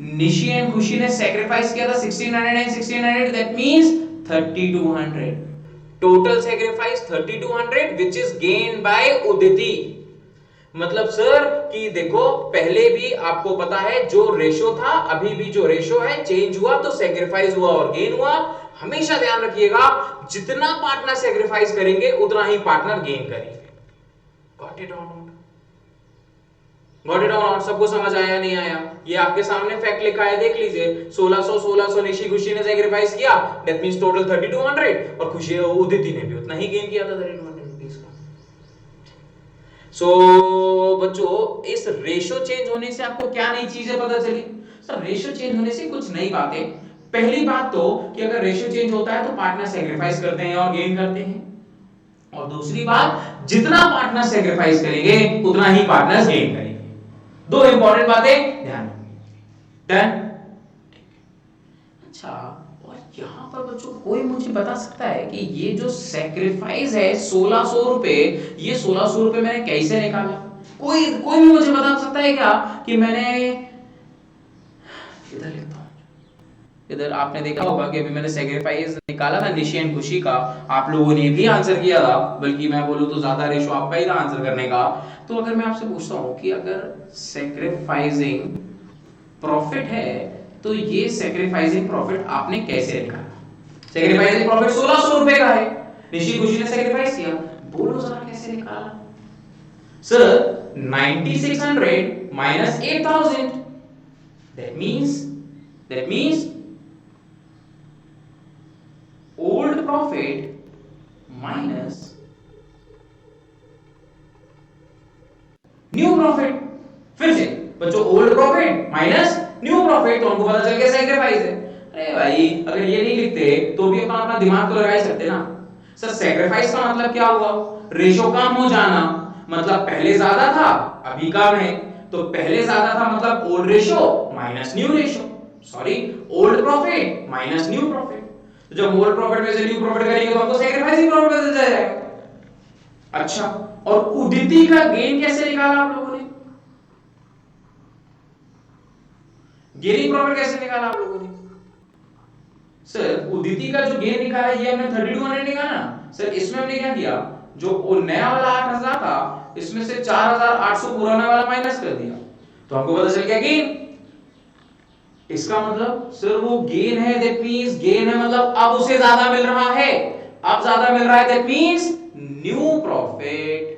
निशी एंड खुशी ने सेक्रीफाइस किया था 1600 and 1600, that means 3200। Total sacrifice 3200 which is gain by Uditi. मतलब सर कि देखो पहले भी आपको पता है जो रेशो था, अभी भी जो रेशो है चेंज हुआ तो सेक्रीफाइस हुआ और गेन हुआ। हमेशा ध्यान रखिएगा, जितना पार्टनर सेक्रीफाइस करेंगे उतना ही पार्टनर गेन करेंगे। गॉट इट और नॉट? गॉट इट और नॉट? सबको समझ आया नहीं आया? ये आपके सामने फैक्ट लिखा है, देख लीजिए। 1600 निशी खुशी ने सेक्रीफाइस किया, दैट मींस टोटल 3200 और खुशी उदिति ने भी उतना ही गेन किया था 3200 रुपीस का। सो बच्चों, इस रेशो चेंज होने से आपको क्या नई चीजें पता चली? सर रेशो चेंज होने से कुछ नई बातें। पहली बात तो कि अगर रेशो चेंज होता है तो पार्टनर सेक्रीफाइस करते हैं और गेन करते हैं, और दूसरी बात, जितना पार्टनर सेक्रीफाइस करेंगे उतना ही पार्टनर्स गेन करेंगे। दो इंपॉर्टेंट बातें ध्यान रखिए। डन? अच्छा, और यहां पर बच्चों कोई मुझे बता सकता है कि ये जो सेक्रीफाइस है 1600 रुपए, ये 1600 रुपए मैंने कैसे निकाला? कोई कोई भी मुझे बता सकता है क्या कि मैंने इधर लिखता हूं, इधर आपने देखा होगा कि अभी मैंने सेक्रीफाइस निकाला था निशी एंड खुशी का, आप लोगों ने भी आंसर किया था, बल्कि मैं बोलूं तो ज्यादा रेशो आपका ही था आंसर करने का। तो अगर मैं आपसे पूछता हूं कि अगर सेक्रीफाइसिंग प्रॉफिट है तो ये सेक्रीफाइसिंग प्रॉफिट आपने कैसे निकाला? सेक्रीफाइसिंग प्रॉफिट 1600 रुपए का है, निशी खुशी ने सेक्रीफाइस किया, बोलो जरा कैसे निकाला? Sir 9600 minus 8000, that means old profit minus new profit. फिर से बच्चों, old profit minus new profit, तो हमको पता चल गया सेक्रीफाइस है। अरे भाई अगर ये नहीं लिखते तो भी अपना दिमाग तो लगा ही सकते ना। सर सेक्रीफाइस का मतलब क्या हुआ? रेशो कम हो जाना, मतलब पहले ज्यादा था अभी कम है, तो पहले ज्यादा था मतलब old ratio minus new ratio, sorry old profit minus new profit. तो जब ओल्ड प्रॉफिट में से न्यू प्रॉफिट करेंगे तो हमको सेक्रीफाइसिंग प्रॉफिट बदल जाएगा। अच्छा, और उदिति का गेन कैसे निकाला आप लोगों ने? गेनिंग प्रॉफिट कैसे निकाला आप लोगों ने? सर उदिति का जो गेन निकाला ये हमने 3200 निकाला ना। सर इसमें हमने क्या किया, जो नया वाला 8000 था इसमें से 4800 पुराना वाला माइनस कर दिया, तो हमको पता चल गया गेन। इसका मतलब सर वो गेन है, दैट मींस गेन है मतलब अब उसे ज्यादा मिल रहा है, अब ज्यादा मिल रहा है, that means new profit.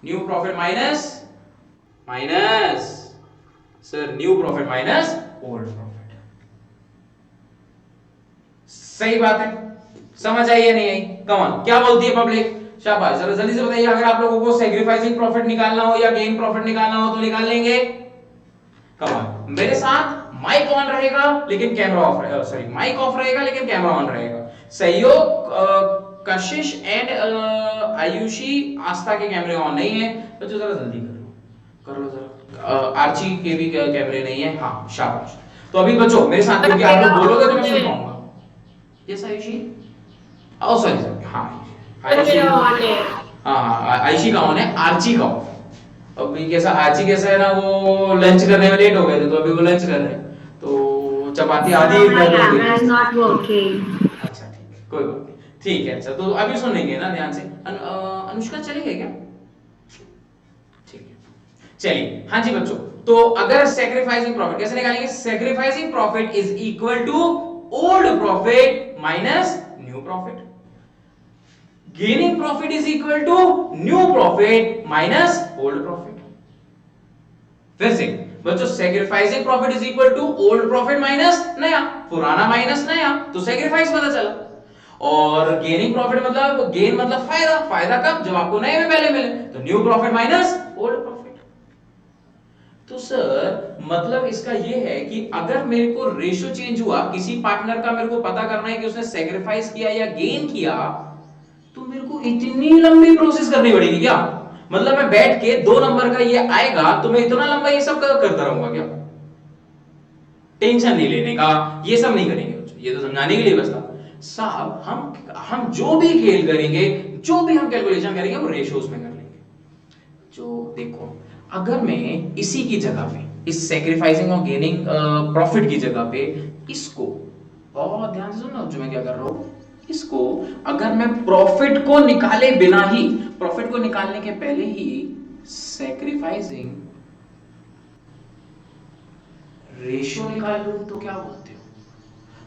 New profit minus sir new profit minus old profit. सही बात है, समझ आई या नहीं आई? कम ऑन, क्या बोलती है पब्लिक? शाबाश, जरा जल्दी से बताइए। अगर आप लोगों को सेक्रीफाइसिंग प्रॉफिट निकालना हो या गेन प्रॉफिट निकालना हो तो निकाल लेंगे? कम ऑन, मेरे साथ माइक ऑन रहेगा लेकिन कैमरा ऑफ रहेगा, सॉरी माइक ऑफ रहेगा लेकिन कैमरा ऑन रहेगा। सहयोग कशिश एंड आयुषी आस्था के कैमरे ऑन नहीं है, बच्चों जरा जल्दी कर लो जरा। आर्ची के भी कैमरे नहीं है, हाँ शाबाश। तो अभी बच्चों मेरे साथ, क्योंकि आप लोग बोलोगे तो मैं सुन पाऊंगा। यस आयुषी, ओ सॉरी हाँ आयुषी, हाँ आयुषी का ऑन है, आर्ची का ऑफ। अभी कैसा आर्ची कैसा है ना, वो लंच करने में लेट हो गए थे तो अभी वो लंच कर रहे हैं, तो चपाती आधी कर दोगे। अच्छा ठीक है, कोई बात नहीं, ठीक है। अच्छा तो अभी सुनेंगे ना ध्यान से। अनुष्का चलेगा क्या? ठीक है चलिए। हाँ जी बच्चों, तो अगर सेक्रीफाइसिंग प्रॉफिट कैसे निकालेंगे? Sacrificing profit is equal to old profit minus new profit. Gaining profit is equal to new profit minus old profit. फिर से बच्चों, sacrificing profit is equal to old profit minus नया, पुराना माइनस नया, तो sacrifice पता चला। और गेनिंग प्रॉफिट मतलब गेन मतलब फायदा, फायदा कब? जब आपको नए में पहले मिले, तो new profit minus old profit. तो सर मतलब इसका ये है कि अगर मेरे को रेशो चेंज हुआ, किसी पार्टनर का मेरे को पता करना है कि उसने सेक्रीफाइस किया या गेन किया, तो मेरे को इतनी लंबी प्रोसेस करनी पड़ेगी क्या? मतलब मैं बैठ के 2 नंबर का ये आएगा तो मैं इतना लंबा ये सब करता रहूंगा क्या? टेंशन नहीं लेने का, ये सब नहीं करेंगे, ये तो समझाने के लिए बस था साहब। हम जो भी खेल करेंगे, जो भी हम कैलकुलेशन करेंगे वो रेशियोज में कर लेंगे। जो देखो, अगर मैं इसी की जगह पे, इस सेक्रीफाइसिंग और गेनिंग प्रॉफिट की जगह पे इसको, बहुत ध्यान से सुनना जो मैं क्या कर रहा हूं, इसको अगर मैं प्रॉफिट को निकाले बिना ही, प्रॉफिट को निकालने के पहले ही सेक्रीफाइसिंग रेशियो निकाल लूं तो क्या बोलते हो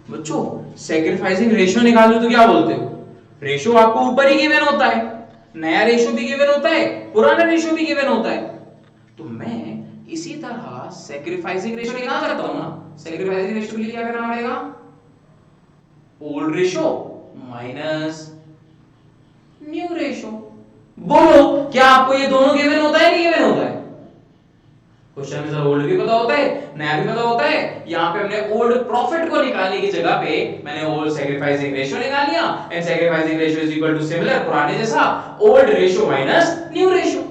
बच्चों? सेक्रीफाइसिंग रेशियो निकाल लूं तो क्या बोलते हो? रेशियो आपको ऊपर ही गिवन होता है, नया रेशियो भी गिवन होता है, पुराना रेशियो भी गिवन होता है, तो मैं इसी तरह सेक्रीफाइसिंग रेशियो निकाल सकता हूं ना। सेक्रीफाइसिंग रेशियो के लिए क्या करना पड़ेगा? Old ratio minus new ratio. बोलो क्या आपको ये दोनों गिवन होता है नहीं गिवन होता है? क्वेश्चन में सर ओल्ड भी पता होता है, नया भी पता होता है। यहां पे हमने ओल्ड प्रॉफिट को निकालने की जगह पे मैंने ओल्ड सेक्रीफाइसिंग रेशियो निकाल लिया, and sacrificing ratio is equal to similar, पुराने जैसा old ratio minus new ratio.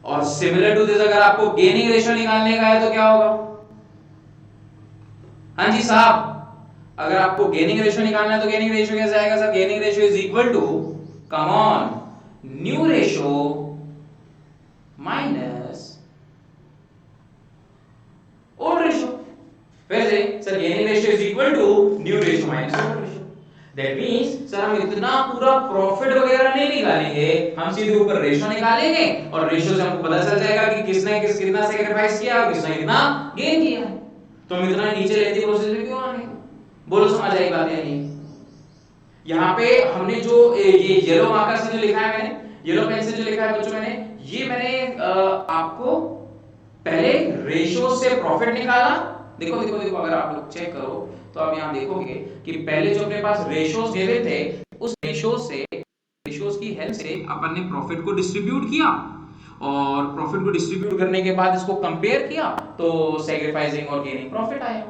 और सिमिलर टू दिस अगर आपको गेनिंग रेशियो निकालने का है तो क्या होगा? हाँ जी साहब, अगर आपको गेनिंग रेशियो निकालना है तो गेनिंग रेशियो कैसे आएगा sir? Gaining ratio is equal to come on new ratio minus old ratio. फिर से sir gaining ratio is equal to new ratio minus old ratio. That means sir हम इतना पूरा प्रॉफिट वगैरह नहीं निकालेंगे, हम सीधे ऊपर रेशियो निकालेंगे और रेशियो से हमको पता चल जाएगा कि किसने कितना सैक्रिफाइस किया और किसने कितना गेन किया है। तो हम इतना नीचे लेते प्रोसेस में क्यों आने? बोलो समझ आई बात है नहीं? यहाँ पे हमने जो ये येलो मार्कर से जो लिखा है, मैंने येलो पेन से जो लिखा है बच्चों, मैंने आपको पहले रेशियो से प्रॉफिट निकाला। देखो देखो देखो, अगर आप लोग चेक करो तो आप यहाँ देखोगे कि पहले जो अपने पास रेशियोज दिए थे, उस रेशियोज की हेल्प से अपन ने प्रॉफिट को डिस्ट्रीब्यूट किया और प्रॉफिट को डिस्ट्रीब्यूट करने के बाद इसको कंपेयर किया तो सैक्रिफाइसिंग और गेनिंग प्रॉफिट आया।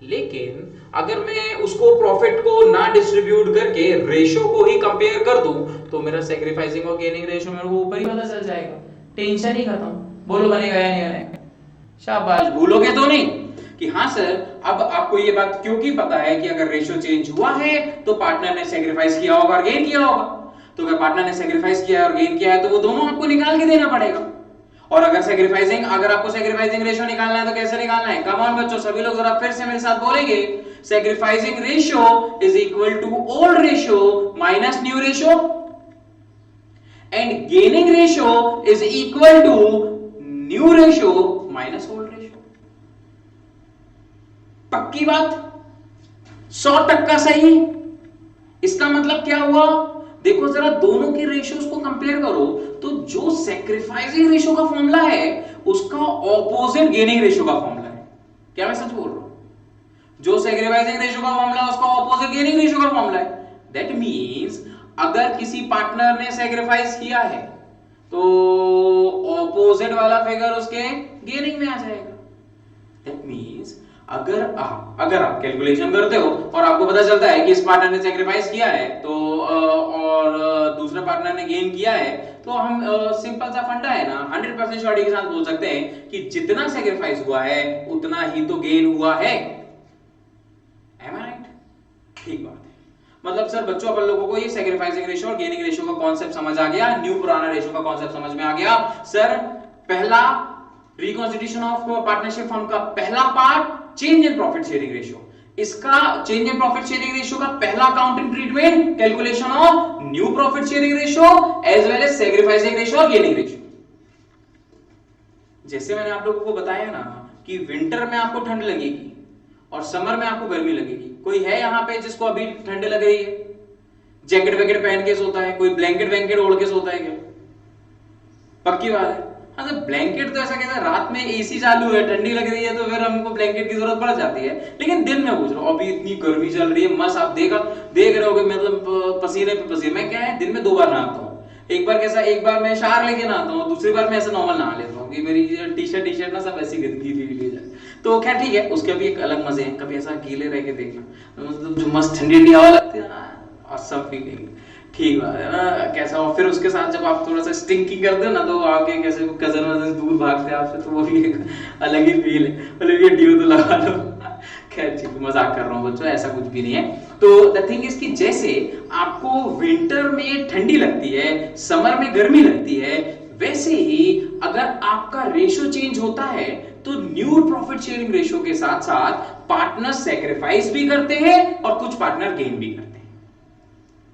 लेकिन अगर मैं उसको प्रॉफिट को ना डिस्ट्रीब्यूट करके रेशियो को ही कंपेयर कर दूं तो मेरा सैक्रिफाइसिंग और गेनिंग रेशियो मेरे को ऊपर ही पता चल जाएगा, टेंशन ही खत्म। बोलो बनेगा या नहीं बनेगा? शाबाश, भूलोगे तो नहीं कि हाँ सर अब आपको ये बात क्योंकि पता है कि अगर रेशियो चेंज हुआ है तो पार्टनर ने सैक्रिफाइस किया होगा और गेन किया होगा। तो अगर पार्टनर ने सैक्रिफाइस किया और गेन किया है तो वो दोनों आपको निकाल के देना पड़ेगा। और अगर आपको सैक्रिफाइसिंग रेशियो निकालना है तो कैसे निकालना है? कम ऑन बच्चों, सभी लोग जरा फिर से मेरे साथ बोलेंगे, sacrificing ratio is equal to old ratio minus new ratio and gaining ratio is equal to new ratio minus old ratio. पक्की बात, 100% सही। इसका मतलब क्या हुआ? देखो जरा दोनों के रेशियोज को कंपेयर करो तो जो सैक्रिफाइसिंग रेशियो का फॉर्मूला है उसका ऑपोजिट गेनिंग रेशियो का फॉर्मूला है। क्या मैं सच बोल रहा हूं? जो सैक्रिफाइसिंग रेशियो का फॉर्मूला है उसका ऑपोजिट गेनिंग रेशियो का फॉर्मूला है। दैट मींस अगर किसी पार्टनर ने सैक्रिफाइस किया है तो ऑपोजिट वाला फिगर उसके गेनिंग में आ जाएगा। दैट मींस अगर आप कैलकुलेशन करते हो और आपको पता चलता है कि इस पार्टनर ने सैक्रिफाइस किया है तो और दूसरे पार्टनर ने गेन किया है तो हम सिंपल सा फंडा है ना, 100% श्योरिटी के साथ बोल सकते हैं कि जितना सैक्रिफाइस हुआ है उतना ही तो गेन हुआ है। Am I right? ठीक बात है। मतलब सर बच्चों अपन लोगों को ये सैक्रिफाइसिंग रेशियो और गेनिंग रेशियो का कॉन्सेप्ट समझ आ गया, न्यू पुराना रेशियो का कॉन्सेप्ट समझ में आ गया। सर पहला रिकॉन्स्टिट्यूशन ऑफ पार्टनरशिप फर्म का पहला part change in profit sharing ratio, इसका change in profit sharing ratio का पहला accounting treatment calculation of new profit sharing ratio as well as sacrificing ratio और गेनिंग रेशियो। जैसे मैंने आप लोगों को बताया ना कि विंटर में आपको ठंड लगेगी और समर में आपको गर्मी लगेगी। कोई है यहाँ पे जिसको अभी ठंड लग रही है? जैकेट वैकेट पहन के सोता है? कोई ब्लैंकेट ओढ़ के सोता है क्या? पक्की बात है। हाँ तो ब्लैंकेट तो ऐसा कहते हैं, रात में एसी चालू है, ठंडी लग रही है तो फिर हमको ब्लैंकेट की जरूरत पड़ जाती है। लेकिन दिन में पूछ रहा हूँ, अभी इतनी गर्मी चल रही है, मस्त आप देख रहे होगे, मतलब पसीने पे पसीने। मैं क्या है दिन में 2 बार नहाता हूँ। एक बार मैं शावर लेके नहाता हूँ, दूसरी बार मैं ऐसे नॉर्मल नहा लेता हूँ कि मेरी टी शर्ट ना सब ऐसी गीली जाए। तो खैर ठीक है, उसके भी एक अलग मजे हैं। कभी ऐसा गीले रह के देखना, मतलब जो मस्त ठंडी हवा लगती है ना, ऑसम फीलिंग। ठीक बात है ना, कैसा। और फिर उसके साथ जब आप थोड़ा सा स्टिंकिंग करते हो ना तो आगे कैसे कजन वजन दूर भागते हैं आपसे, तो वो भी एक अलग ही फील है। मतलब ये ड्यू तो लगा लो। खैर ठीक, मजाक कर रहा हूँ बच्चों, ऐसा कुछ भी नहीं है। तो द थिंग इज कि जैसे आपको विंटर में ठंडी लगती है, समर में गर्मी लगती है, वैसे ही अगर आपका रेशियो चेंज होता है तो न्यू प्रॉफिट शेयरिंग रेशियो के साथ साथ पार्टनर सैक्रिफाइस भी करते हैं और कुछ पार्टनर गेन भी करते हैं।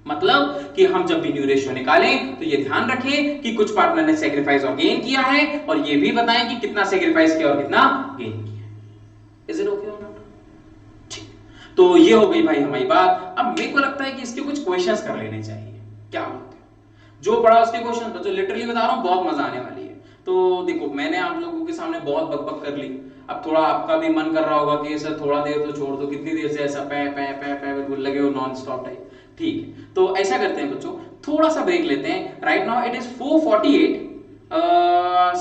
मतलब कि हम जब भी न्यू रेशियो निकालें तो ये ध्यान रखें कि कुछ पार्टनर ने सैक्रिफाइस और गेन किया है और ये भी बताएं कि कितना सैक्रिफाइस किया और कितना गेन किया है। इज इट ओके और नॉट? ठीक, तो ये हो गई भाई हमारी बात। अब मेरे को लगता है कि इसके कुछ क्वेश्चंस कर लेने चाहिए। क्या बोलते हैं? जो पढ़ा उसके क्वेश्चन, बच्चों लिटरली बता रहा हूं, बहुत मजा आने वाली है। तो देखो मैंने आप लोगों के सामने बहुत बकबक कर ली, अब थोड़ा आपका भी मन कर रहा होगा कि सर थोड़ा देर तो छोड़ दो, कितनी देर से ऐसा पै पै पै पै बिल्कुल लगे हो नॉन स्टॉप टाइप। ठीक है, तो ऐसा करते हैं बच्चों, थोड़ा सा ब्रेक लेते हैं। Right now it is 4:48,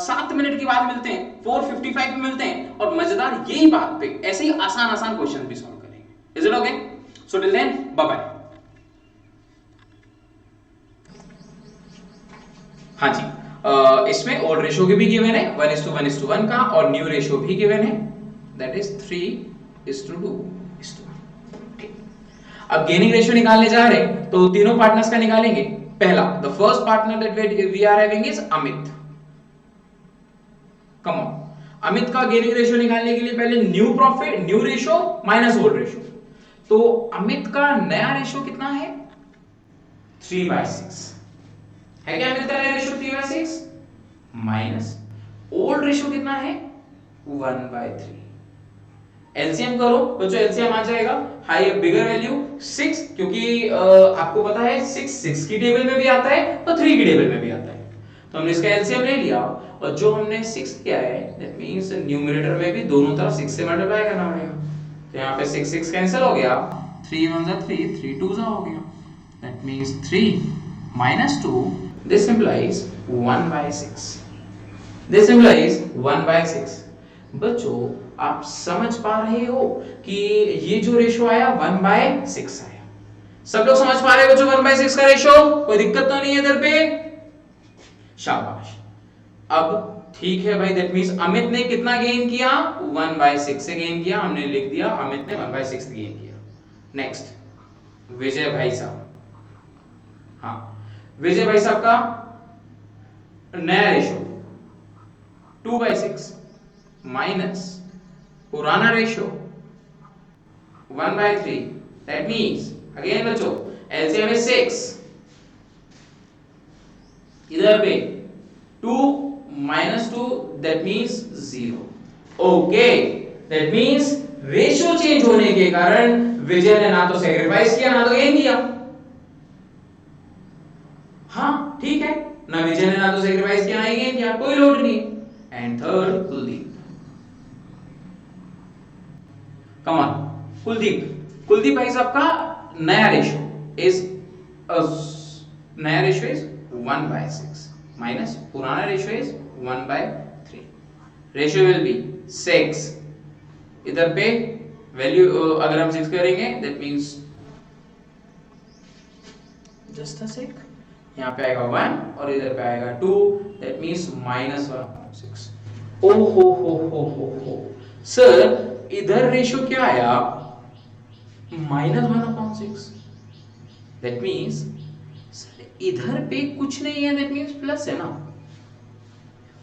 7 minute के बाद मिलते हैं, 4:55 में मिलते हैं और मजेदार यही बात पे ऐसे ही आसान क्वेश्चन भी सॉल्व करेंगे। Is it okay? So till then bye bye. हाँ जी, इसमें ओल्ड रेशियो के भी गिवन है 1:1:1 का, और न्यू रेशियो भी गिवन है, दैट इज 3:2:1। ठीक, अब गेनिंग रेशियो निकालने जा रहे हैं तो तीनों पार्टनर्स का निकालेंगे। पहला, the first partner that we are having is Amit. Come on, Amit का गेनिंग रेशियो निकालने के लिए पहले new profit, new ratio minus old ratio. तो अमित का नया रेशियो कितना है? 3/6 है क्या? अमित का नया रेशियो 3/6 माइनस ओल्ड रेशियो कितना है? 1/3। एलसीएम करो बच्चों, एलसीएम आ जाएगा हाई बिगर वैल्यू 6, क्योंकि आपको पता है 6 की टेबल में भी आता है और 3 की टेबल में भी आता है। तो हमने इसका एलसीएम ले लिया और जो हमने 6 किया है दैट मींस न्यूमरेटर में भी दोनों तरफ 6 से मल्टीप्लाई करना पड़ेगा। तो यहाँ पे 6 कैंसिल हो गया, 3 1 3, 3 2 हो गया, that means 3 - 2, this implies 1/6। This implies 1/6। बच्चों आप समझ पा रहे हो कि ये जो रेशियो आया 1/6 आया। सब लोग समझ पा रहे हो बच्चों 1/6 का रेशियो? कोई दिक्कत तो नहीं है इधर पे? शाबाश। अब ठीक है भाई, दैट मींस अमित ने कितना गेन किया? 1/6 से गेन किया, हमने लिख दिया अमित ने 1/6 गेन किया। नेक्स्ट विजय भाई साहब। हाँ, विजय भाई साहब का नया रेशियो 2/6 माइनस पुराना रेशियो 1/3, दैट मींस अगेन बच्चों एलसीएम इज 6, इधर पे 2 - 2 that means 0। Okay, that means ratio change होने के कारण विजय ने ना तो सैक्रिफाइस किया ना तो गेन किया। हाँ ठीक है, ना विजय ने ना तो सैक्रिफाइस किया ना ही गेन किया, कोई लोड नहीं। And third Kuldeep. Come on, Kuldeep भाई साहब का नया रेशियो इज 1/6 माइनस पुराना ratio is 1/3। Ratio will be 6, इधर पे वैल्यू अगर हम 6 करेंगे दैट मींस जस्ट अ सेक, यहाँ पे आएगा 1 और इधर पे आएगा 2, दैट मींस -1/6। ओ हो सर, इधर रेशियो क्या आया? -1/6। दैट मींस इधर पे कुछ नहीं है, दैट मींस प्लस है ना,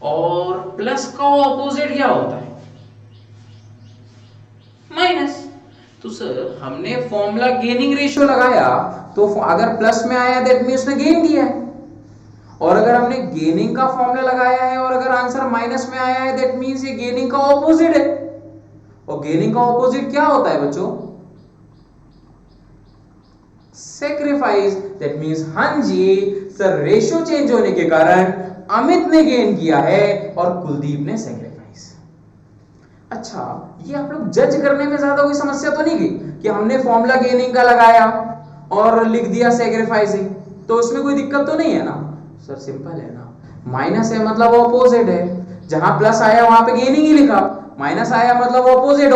और प्लस का ऑपोजिट क्या होता है? माइनस। तो सर हमने फॉर्मूला गेनिंग रेशियो लगाया, तो अगर प्लस में आया दैट मींस उसने गेन किया है, और अगर हमने गेनिंग का फॉर्मूला लगाया है और अगर आंसर माइनस में आया है दैट मींस ये गेनिंग का ऑपोजिट है। और गेनिंग का ऑपोजिट क्या होता है बच्चों? सैक्रिफाइस। दैट मींस हाँ जी सर, रेशियो चेंज होने के कारण अमित ने गेन किया है और कुलदीप ने सैक्रिफाइस। अच्छा, ये आप लोग जज करने में ज्यादा कोई समस्या तो नहीं की कि हमने फॉर्मूला गेनिंग का लगाया और लिख दिया सैक्रिफाइसिंग, तो उसमें कोई दिक्कत तो नहीं है ना? सर सिंपल है ना, माइनस है मतलब ऑपोजिट है, जहां प्लस आया वहां पे गेनिंग ही लिखा, माइनस आया मतलब ऑपोजिट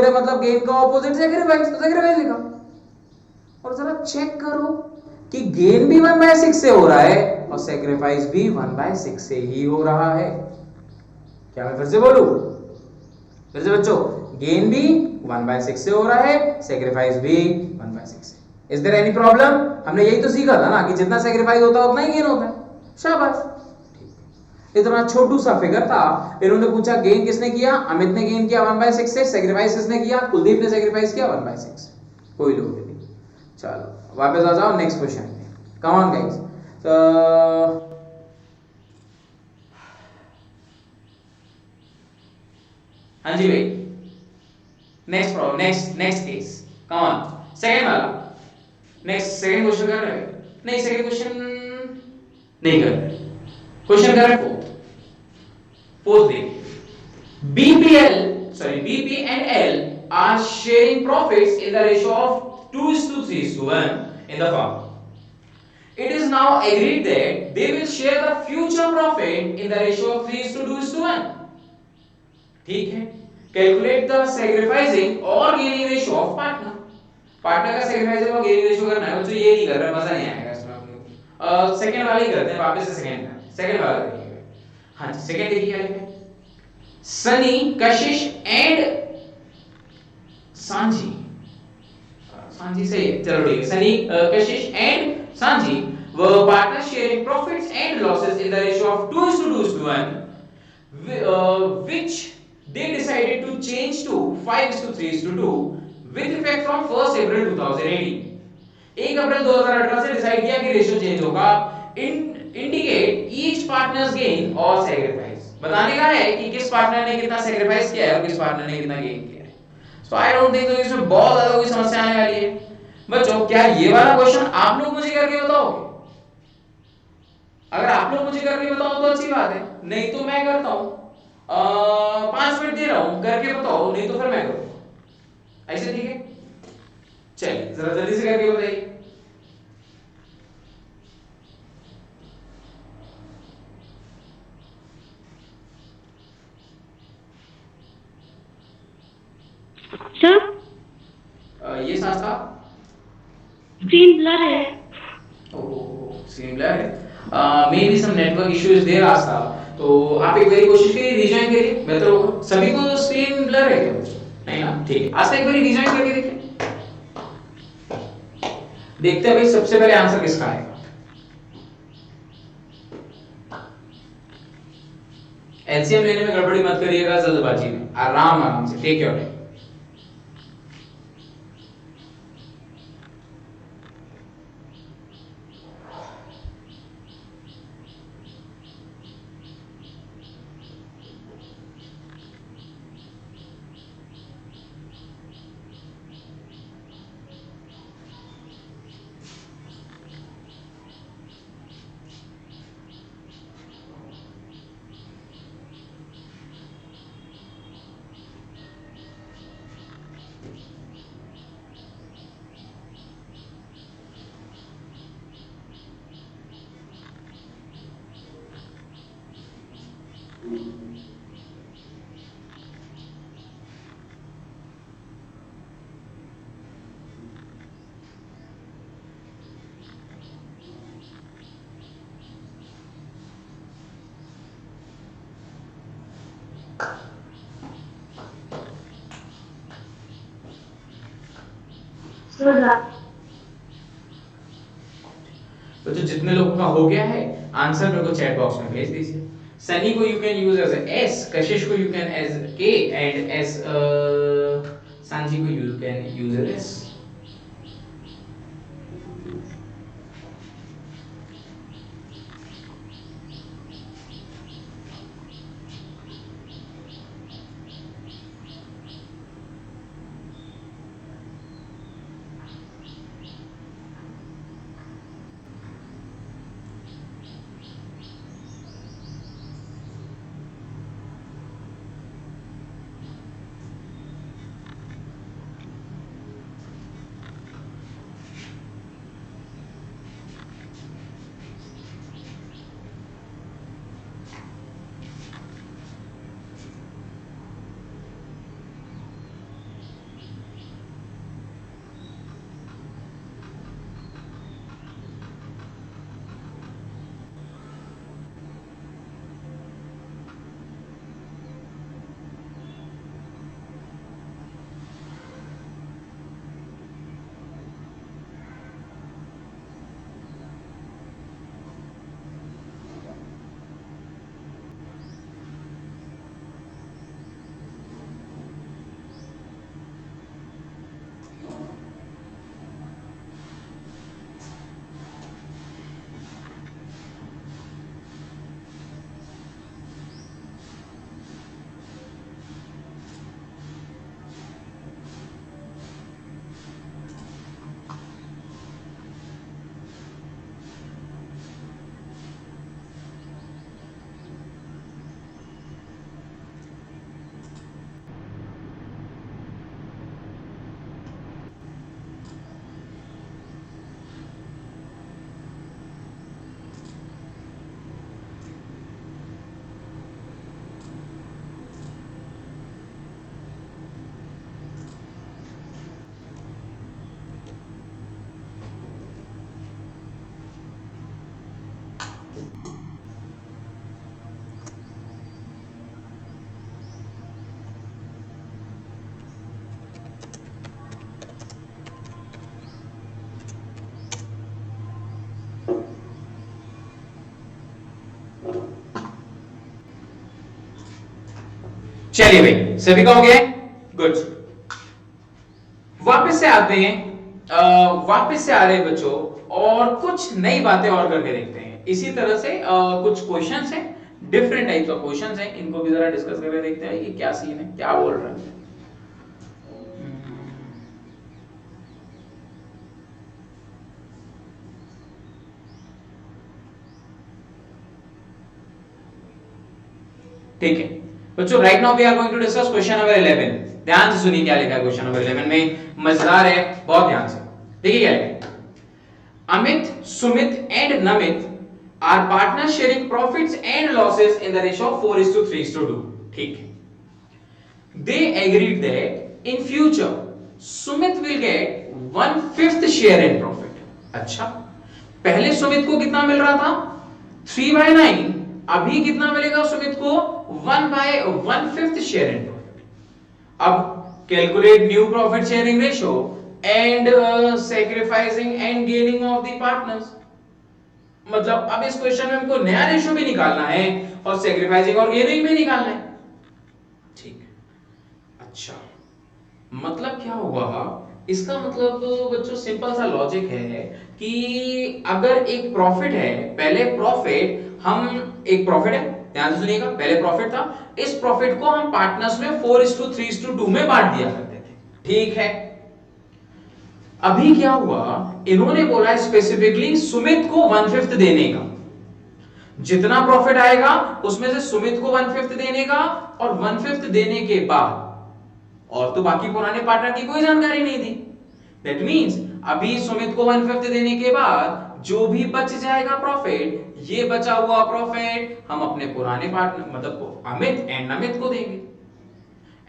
है मतलब गेन का ऑपोजिट सैक्रिफाइस, तो सैक्रिफाइस लिखा। और जरा चेक करो कि गेन भी 1/6 से हो रहा है और सैक्रिफाइस भी 1/6 से ही हो रहा है। क्या मैं फिर से बोलूं? फिर से बच्चों, गेन भी 1/6 से हो रहा है, सैक्रिफाइस भी 1/6 से। Is there any problem? हमने यही तो सीखा था ना कि जितना सैक्रिफाइस होता है उतना ही गेन होता है। शाबाश, ठीक। इतना छोटू सा फिगर था, इन्होंने पूछा गेन किसने किया? अमित ने गेन किया 1/6 से, सैक्रिफाइस किसने किया? कुलदीप ने सैक्रिफाइस किया 1/6। कोई लोग नहीं। चलो वापस आ जाओ नेक्स्ट क्वेश्चन पे। कम ऑन गाइस। हाँ जी भाई, next problem, next case. Come on, second वाला। नेक्स्ट सेकंड क्वेश्चन कर रहे हैं? नहीं, सेकंड क्वेश्चन नहीं कर रहे, क्वेश्चन कर रहे फोर्थ देखिए। BP and L are sharing profits in the ratio of 2:3:1 in the firm. It is now agreed that they will share the future profit in the ratio of 3:2:1. ठीक है, calculate the sacrificing और gaining ratio of partner. Partner का sacrificing और gaining ratio करना है बच्चों, ये नहीं कर रहे, मजा नहीं आएगा इसमें आप लोग। सेकंड वाला ही करते हैं, वापस से सेकंड वाला देखिए। हाँ जी, सेकंड देखिए क्या लिखा है? सनी, कशिश एंड सांझी से, चलो ठीक है, सनी, कशिश and Sanji were partners sharing profits and losses in the ratio of 2:2:1, which they decided to change to 5:3:2 with effect from 1st April 2018. 1 अप्रैल 2018 से डिसाइड किया कि रेशियो चेंज होगा। इंडिकेट ईच पार्टनर्स गेन और सैक्रिफाइस, बताने का है कि किस पार्टनर ने कितना सैक्रिफाइस किया है और किस पार्टनर ने कितना गेन किया है। सो आई डोंट थिंक तो इसमें बहुत ज्यादा कोई समस्या आने वाली है। बच्चों क्या ये वाला क्वेश्चन आप लोग मुझे करके बताओगे? अगर आप लोग मुझे करके बताओ तो अच्छी बात है, नहीं तो मैं करता हूं। 5 मिनट दे रहा हूं, करके बताओ, नहीं तो फिर मैं करूं। ऐसे ठीक है? चलिए जरा जल्दी से करके बताइए।
सर
ये शास्त्रा
स्क्रीन ब्लर है।
ओह स्क्रीन ब्लर है। May be some network issue is there Astha. तो आप एक बार कोशिश करिए, रीजॉइन करिए, बेहतर होगा। सभी को स्क्रीन ब्लर है क्या? नहीं ना, ठीक है। आस्था एक बार रीजॉइन करके देखिए। देखते हैं भाई सबसे पहले आंसर किसका आएगा। एलसीएम लेने में गड़बड़ी मत करिएगा, जल्दबाजी में, आराम आराम से, टेक योर टाइम। तो जितने लोगों का हो गया है आंसर मेरे को चैट बॉक्स में भेज दीजिए। सनी को you can use as S, Kashish को you can as K and S Sanjhi को you can use as S. चलिए भाई, सभी का हो गया? गुड। वापस से आते हैं, वापस से आ रहे हैं बच्चों, और कुछ नई बातें और करके देखते हैं। इसी तरह से कुछ क्वेश्चंस हैं, डिफरेंट टाइप्स ऑफ क्वेश्चंस हैं, इनको भी जरा डिस्कस करके देखते हैं। ये क्या सीन है, क्या बोल रहा है? ठीक है बच्चों, right now we are going to discuss question number 11। ध्यान से सुनिए क्या लिखा है क्वेश्चन नंबर 11 में, मजेदार है, बहुत ध्यान से देखिए क्या लिखा है। Amit, Sumit and Namit are partner sharing profits and losses in the ratio of 4:3:2। ठीक है। They agreed that in future Sumit will get 1/5 share in profit. अच्छा, पहले सुमित को कितना मिल रहा था? 3/9। अभी कितना मिलेगा सुमित को? 1/1/5 शेयर इन प्रॉफिट। अब calculate new profit sharing ratio and sacrificing and gaining of the partners. मतलब अब इस क्वेश्चन में हमको नया रेशियो भी निकालना है और सैक्रिफाइसिंग और गेनिंग भी निकालना है। ठीक है। अच्छा, मतलब क्या होगा इसका? मतलब बच्चों सिंपल सा लॉजिक है कि अगर एक प्रॉफिट है, पहले प्रॉफिट हम, एक प्रॉफिट है, ध्यान से सुनिएगा, पहले प्रॉफिट था, इस प्रॉफिट को हम पार्टनर्स में 4:3:2 में बांट दिया करते थे। ठीक है। अभी क्या हुआ, इन्होंने बोला स्पेसिफिकली सुमित को 1/5 देने का। जितना प्रॉफिट आएगा उसमें से सुमित को 1/5 देने का, और 1/5 देने के बाद और तो बाकी पुराने पार्टनर की कोई जानकारी नहीं थी। दैट मींस अभी सुमित को 1/5 देने के बाद जो भी बच जाएगा प्रॉफिट, ये बचा हुआ प्रॉफिट हम अपने पुराने पार्टनर मतलब अमित एंड नमित को देंगे।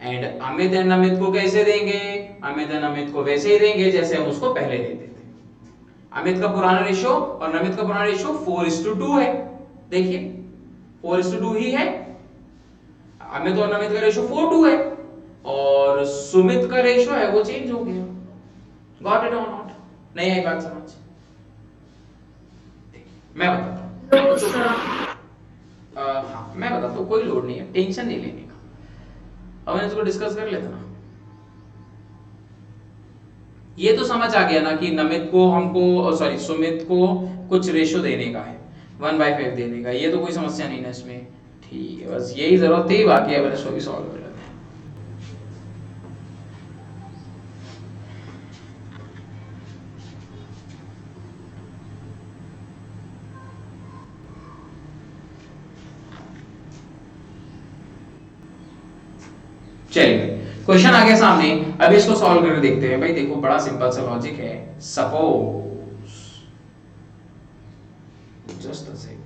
एंड अमित एंड नमित को कैसे देंगे? अमित एंड नमित को वैसे ही देंगे जैसे हम उसको पहले देते थे। अमित का पुराना रेशियो और नमित का पुराना रेशियो 4:2 है। देखिए 4:2 ही है। अमित और नमित का रेशियो 4:2 है, और सुमित का रेशियो है वो चेंज हो गया। गॉट इट और नॉट? नहीं आई बात समझ? मैं बताता हूं। हाँ मैं बताता हूं, कोई लोड नहीं है, टेंशन नहीं लेने का। अब इसको डिस्कस कर लेते ना। ये तो समझ आ गया ना कि नमित को हमको, सॉरी सुमित को कुछ रेशियो देने का है, 1/5 देने का। ये तो कोई समस्या नहीं ना इसमें। ठीक है, बस यही जरूरत थी, बाकी अब इसको भी सॉल्व कर लेते हैं। चलिए क्वेश्चन आ गया सामने, अब इसको सॉल्व करके देखते हैं। भाई देखो बड़ा सिंपल सा लॉजिक है। सपोज जस्ट अ सेकंड,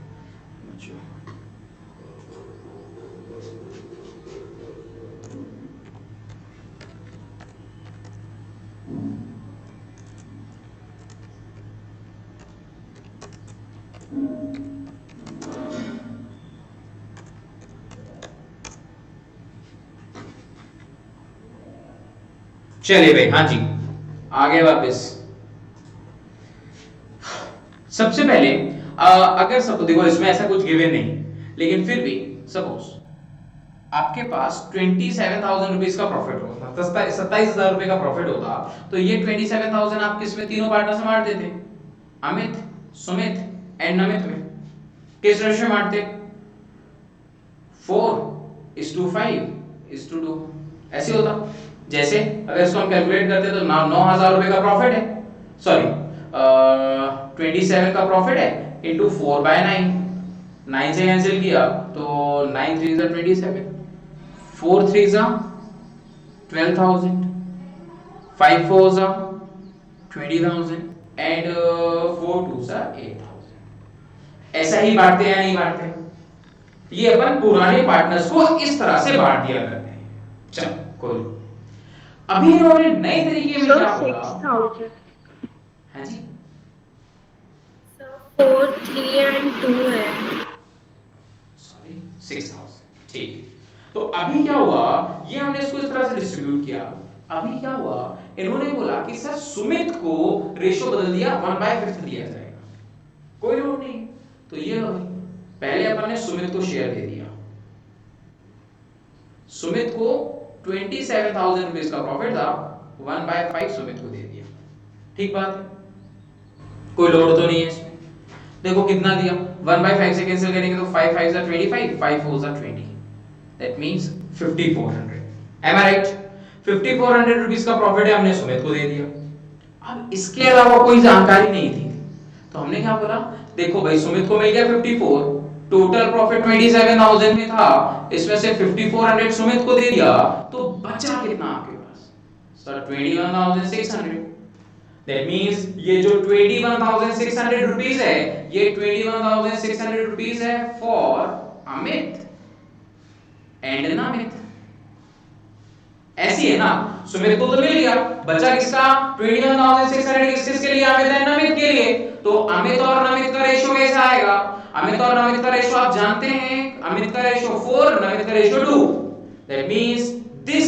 चलिए भाई, हाँ जी आगे वापस। सबसे पहले अगर सब देखो इसमें ऐसा कुछ गिवन नहीं, लेकिन फिर भी सपोज आपके पास 27,000 रुपीज का प्रॉफिट होता, 27,000 रुपए का प्रॉफिट होता, तो ये 27,000 आप किसमें, तीनों पार्टनर से बांट देते? अमित, सुमित एंड नमित में। किस रेशियो में बांटते? 4:5:2 ऐसे होता। जैसे अगर इसको हम कैलकुलेट करते तो 9,000 रुपए का प्रॉफिट है, सॉरी 27 का प्रॉफिट है इंटू 4/9, 9 से कैंसिल किया तो 9 3 जा 27, 4 3 जा 12,000, 5 4 जा 20,000 एंड 4 2 जा 8,000। ऐसा ही बांटते हैं या नहीं बांटते? ये अपन पुराने पार्टनर्स को इस तरह से बांट दिया करते हैं। चलो कोई, अभी इन्होंने नए तरीके में क्या बोला?
6,000
हाँ जी
4 3 and 2 है।
सॉरी 6,000। ठीक, तो अभी क्या हुआ, ये हमने इसको इस तरह से डिस्ट्रीब्यूट किया। अभी क्या हुआ, इन्होंने बोला कि सर सुमित को रेशियो बदल दिया, 1/5 दिया जाएगा। कोई लोड नहीं, तो ये पहले अपन ने सुमित को शेयर दे दिया। सुमित को 27,000 रुपीज का प्रॉफिट था, 1/5 सुमित को दे दिया। ठीक बात है, कोई लोड तो नहीं है इसमें। देखो कितना दिया, 1/5 से कैंसिल करेंगे तो 5 5 are 25, 5 4 are 20, that means 5400। am I right? 5400 rupees का प्रॉफिट है, हमने सुमित को दे दिया। अब इसके अलावा कोई जानकारी नहीं थी, तो हमने क्या बोला, देखो भाई सुमित को मिल गया 54, टोटल प्रॉफिट 27,000 में था, इसमें से 5400 सुमित को दे दिया, तो बचा कितना आपके पास? सर 21,600। दैट मींस ये जो 21,600 रुपीस है, ये 21,600 रुपीस है फॉर अमित एंड नमित। ऐसी है ना, सुमित को तो मिल गया, बचा किसका? 21,600 किसके लिए? अमित एंड नमित के लिए। तो अमित और नमित का रेशियो कैसा आएगा? अमित और नमित का रेशियो आप जानते हैं, अमित का रेशियो 4, नमित का ratio 2। That means this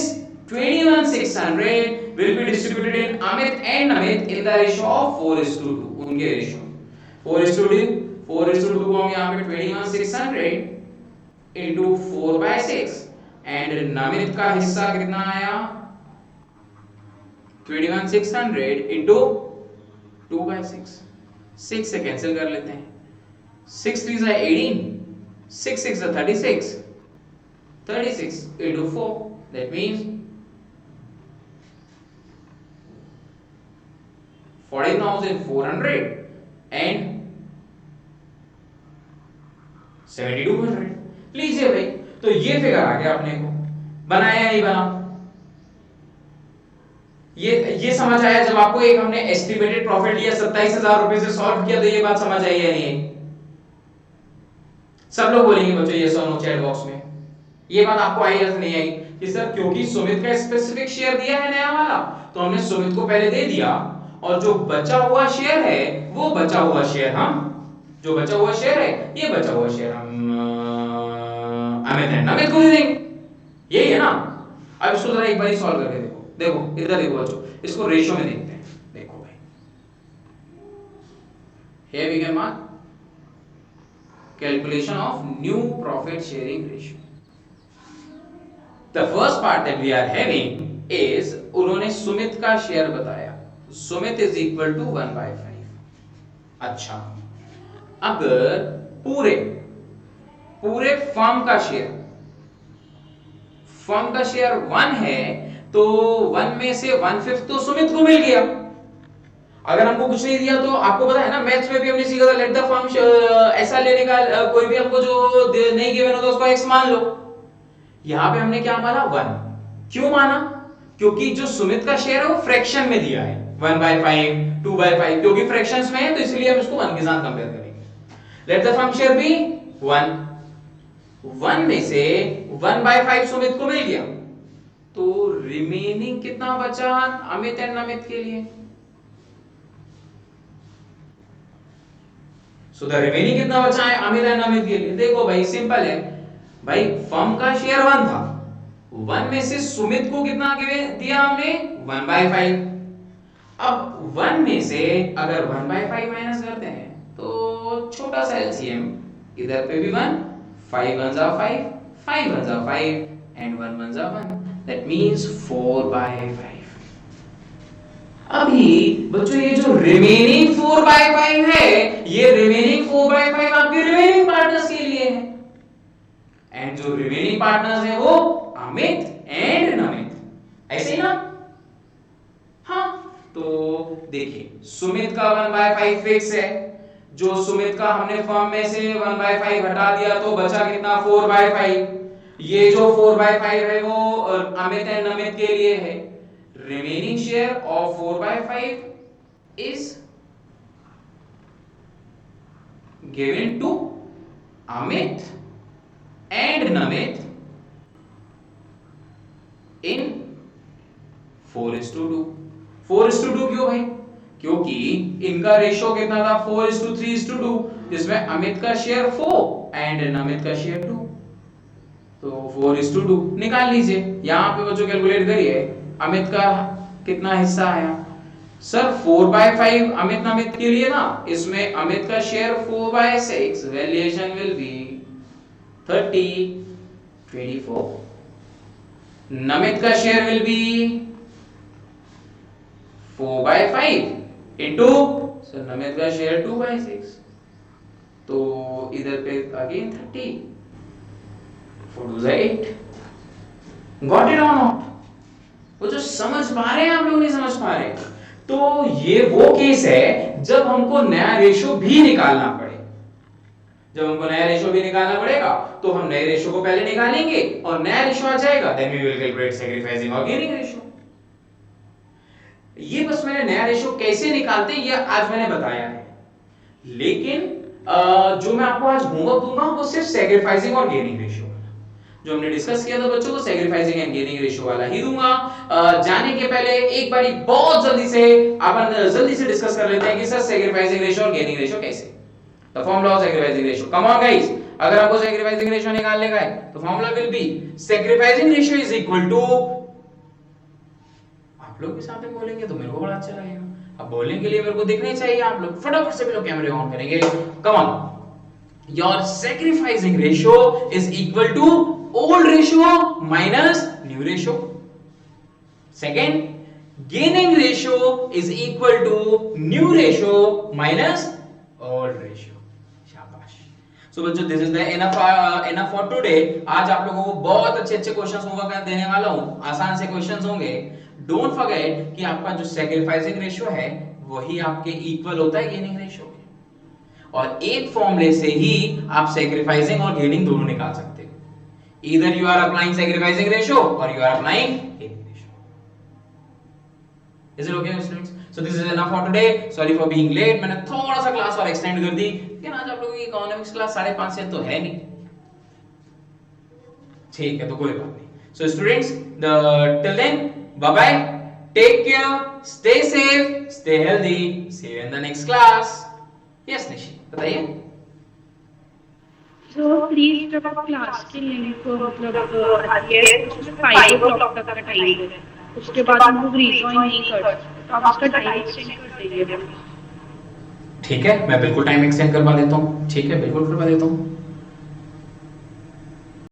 21,600 will be distributed in Amit and Namit in the ratio of 4:2, उनके रेशियो 4:2। 4:2 को हम यहाँ पे 21,600 into 4/6 एंड नमित का हिस्सा कितना आया? 21,600 into 2/6। 6 से कैंसिल कर लेते हैं, 6 3 are 18, 6 6 are 36, 36 into 4, that means 14,400 and 7,200। लीजिए भाई, तो ये फिगर आ गया अपने को, बनाया या नहीं बना? ये समझ आया जब आपको एक हमने एस्टिमेटेड प्रॉफिट लिया 27,000 रुपए से सॉल्व किया, तो ये बात समझ आई या नहीं? सब लोग बोलेंगे बच्चों ये नो चैट बॉक्स में, ये बात आपको आई या नहीं आई कि सर क्योंकि सुमित का स्पेसिफिक शेयर दिया है नया वाला, तो हमने सुमित को पहले दे दिया, और जो बचा हुआ शेयर है वो बचा हुआ शेयर हम, जो बचा हुआ शेयर है ये बचा हुआ शेयर हम अमित एंड नमित को दे देंगे। यही है ना? अब इसको जरा एक बार सॉल्व करके देखो, देखो इधर देखो बच्चों, इसको रेशियो में देखते हैं। देखो भाई, here we can mark calculation of new profit sharing ratio. The first part that we are having is, उन्होंने सुमित का शेयर बताया, सुमित इज इक्वल टू 1/5। अच्छा, अगर पूरे फर्म का शेयर 1 है, तो 1 में से 1/5 तो सुमित को मिल गया। अगर हमको कुछ नहीं दिया तो आपको पता है ना, मैथ्स में भी हमने सीखा था लेट द फर्म ऐसा लेने का, कोई भी हमको जो नहीं गिवन हो तो उसको x मान लो। यहां पे हमने क्या माना? 1। क्यों माना? क्योंकि जो सुमित का शेयर है वो फ्रैक्शन में दिया है, 1/5, 2/5, क्योंकि फ्रैक्शंस में है तो इसलिए हम इसको 1 के साथ कंपेयर करेंगे। Let the firm share be 1 में से 1/5 सुमित को मिल गया, तो रिमेनिंग कितना बचा अमित एंड नमित के लिए? सो द रिमेनिंग कितना बचा है अमित एंड नमित के लिए? देखो भाई सिंपल है भाई, फर्म का शेयर 1 था, 1 में से सुमित को कितना दिया हमने? 1/5। अब 1 में से अगर 1/5 माइनस करते हैं तो छोटा सा एलसीएम, इधर पे भी 1, 5 1 जा 5, 5 1 जा 5 एंड 1 1 जा 1, दैट मींस 4/5। अभी बच्चों ये जो रिमेनिंग 4/5 है, ये रिमेनिंग 4/5 आपके रिमेनिंग पार्टनर्स के लिए है, एंड जो रिमेनिंग पार्टनर्स है वो अमित एंड नमित, ऐसे ही ना? हाँ, तो देखिए सुमित का 1/5 फिक्स है, जो सुमित का हमने फर्म में से 1/5 हटा दिया तो बचा कितना? 4/5। ये जो 4/5 है वो अमित एंड नमित के लिए है। Remaining share of 4/5 is given to Amit and Namit in 4:2। 4:2 क्यों भाई? क्योंकि इनका रेशियो कितना था? 4:3:2, जिसमें अमित का शेयर 4 एंड नमित का शेयर 2, तो 4:2 निकाल लीजिए। यहां पे बच्चों कैलकुलेट करिए, अमित का कितना हिस्सा आया? सर 4/5 अमित नमित के लिए ना, इसमें अमित का share 4/6, valuation will be 30, 24। Namit का शेयर विल बी 4/5 इनटू, सो नमित का शेयर 2/6, तो इधर पे अगेन 30, 4 2 8। गॉट इट और नॉट? वो जो समझ पा रहे हैं आप लोग, नहीं समझ पा रहे? तो ये वो केस है जब हमको नया रेशो भी निकालना पड़े। जब हमको नया रेशो भी निकालना पड़ेगा तो हम नए रेशो को पहले निकालेंगे और नया रेशो आ जाएगा, then we will calculate sacrificing और गेनिंग रेशो। ये बस मैंने नया रेशो कैसे निकालते हैं ये आज मैंने बताया है, लेकिन जो मैं आपको आज होमवर्क दूंगा वो सिर्फ सैक्रिफाइसिंग और गेनिंग रेशो, जो हमने डिस्कस किया था बच्चों को सैक्रिफाइसिंग एंड गेनिंग रेशो वाला ही दूंगा। जाने के पहले एक बारी बहुत जल्दी से डिस्कस कर लेते हैं कि सर सैक्रिफाइसिंग रेशो और गेनिंग रेशो कैसे। The formula of sacrificing ratio, come on guys, अगर आपको सैक्रिफाइसिंग रेशो निकालने का है तो formula will be sacrificing ratio is equal to, आप लोग भी साथ में बोलेंगे तो मेरे को बड़ा अच्छा लगेगा। अब बोलने के लिए मेरे को दिखने चाहिए, आप लोग फटाफट से भी लोग कैमरे ऑन करेंगे। Come on, your sacrificing ratio is equal to old ratio minus new ratio. Second, gaining ratio is equal to new ratio minus old ratio. शाबाश। So बच्चों, this is the enough for today. आज आप लोगों को बहुत अच्छे questions होगा देने वाला हूँ, आसान से क्वेश्चंस होंगे। डोंट फॉरगेट कि आपका जो सैक्रिफाइसिंग रेशियो है वही आपके इक्वल होता है गेनिंग रेशियो के, और एक फॉर्मूले से ही आप सैक्रिफाइसिंग और गेनिंग दोनों निकाल सकते हो। Either you are applying sacrificing ratio और you are applying gaining ratio. Is it okay students? So this is enough for today, sorry for being late. मैंने थोड़ा सा क्लास और एक्सटेंड कर दी, लेकिन आज आप लोगों की इकोनॉमिक्स क्लास 5:30 से तो है नहीं, ठीक है, तो कोई बात नहीं। So students, till then bye bye, take care, stay safe, stay healthy, see you in the next class. Yes Nishi, बताइए।
तो प्लीज जब आप क्लास के लिंक को मतलब आइए, उसमें 5 o'clock तक का टाइम है, उसके बाद हम लोग रीजॉइन नहीं कर सकते, तो आप उसका टाइम एक्सटेंड कर दीजिए।
ठीक है, मैं बिल्कुल टाइम एक्सटेंड करवा देता हूँ। ठीक है, बिल्कुल करवा देता हूँ।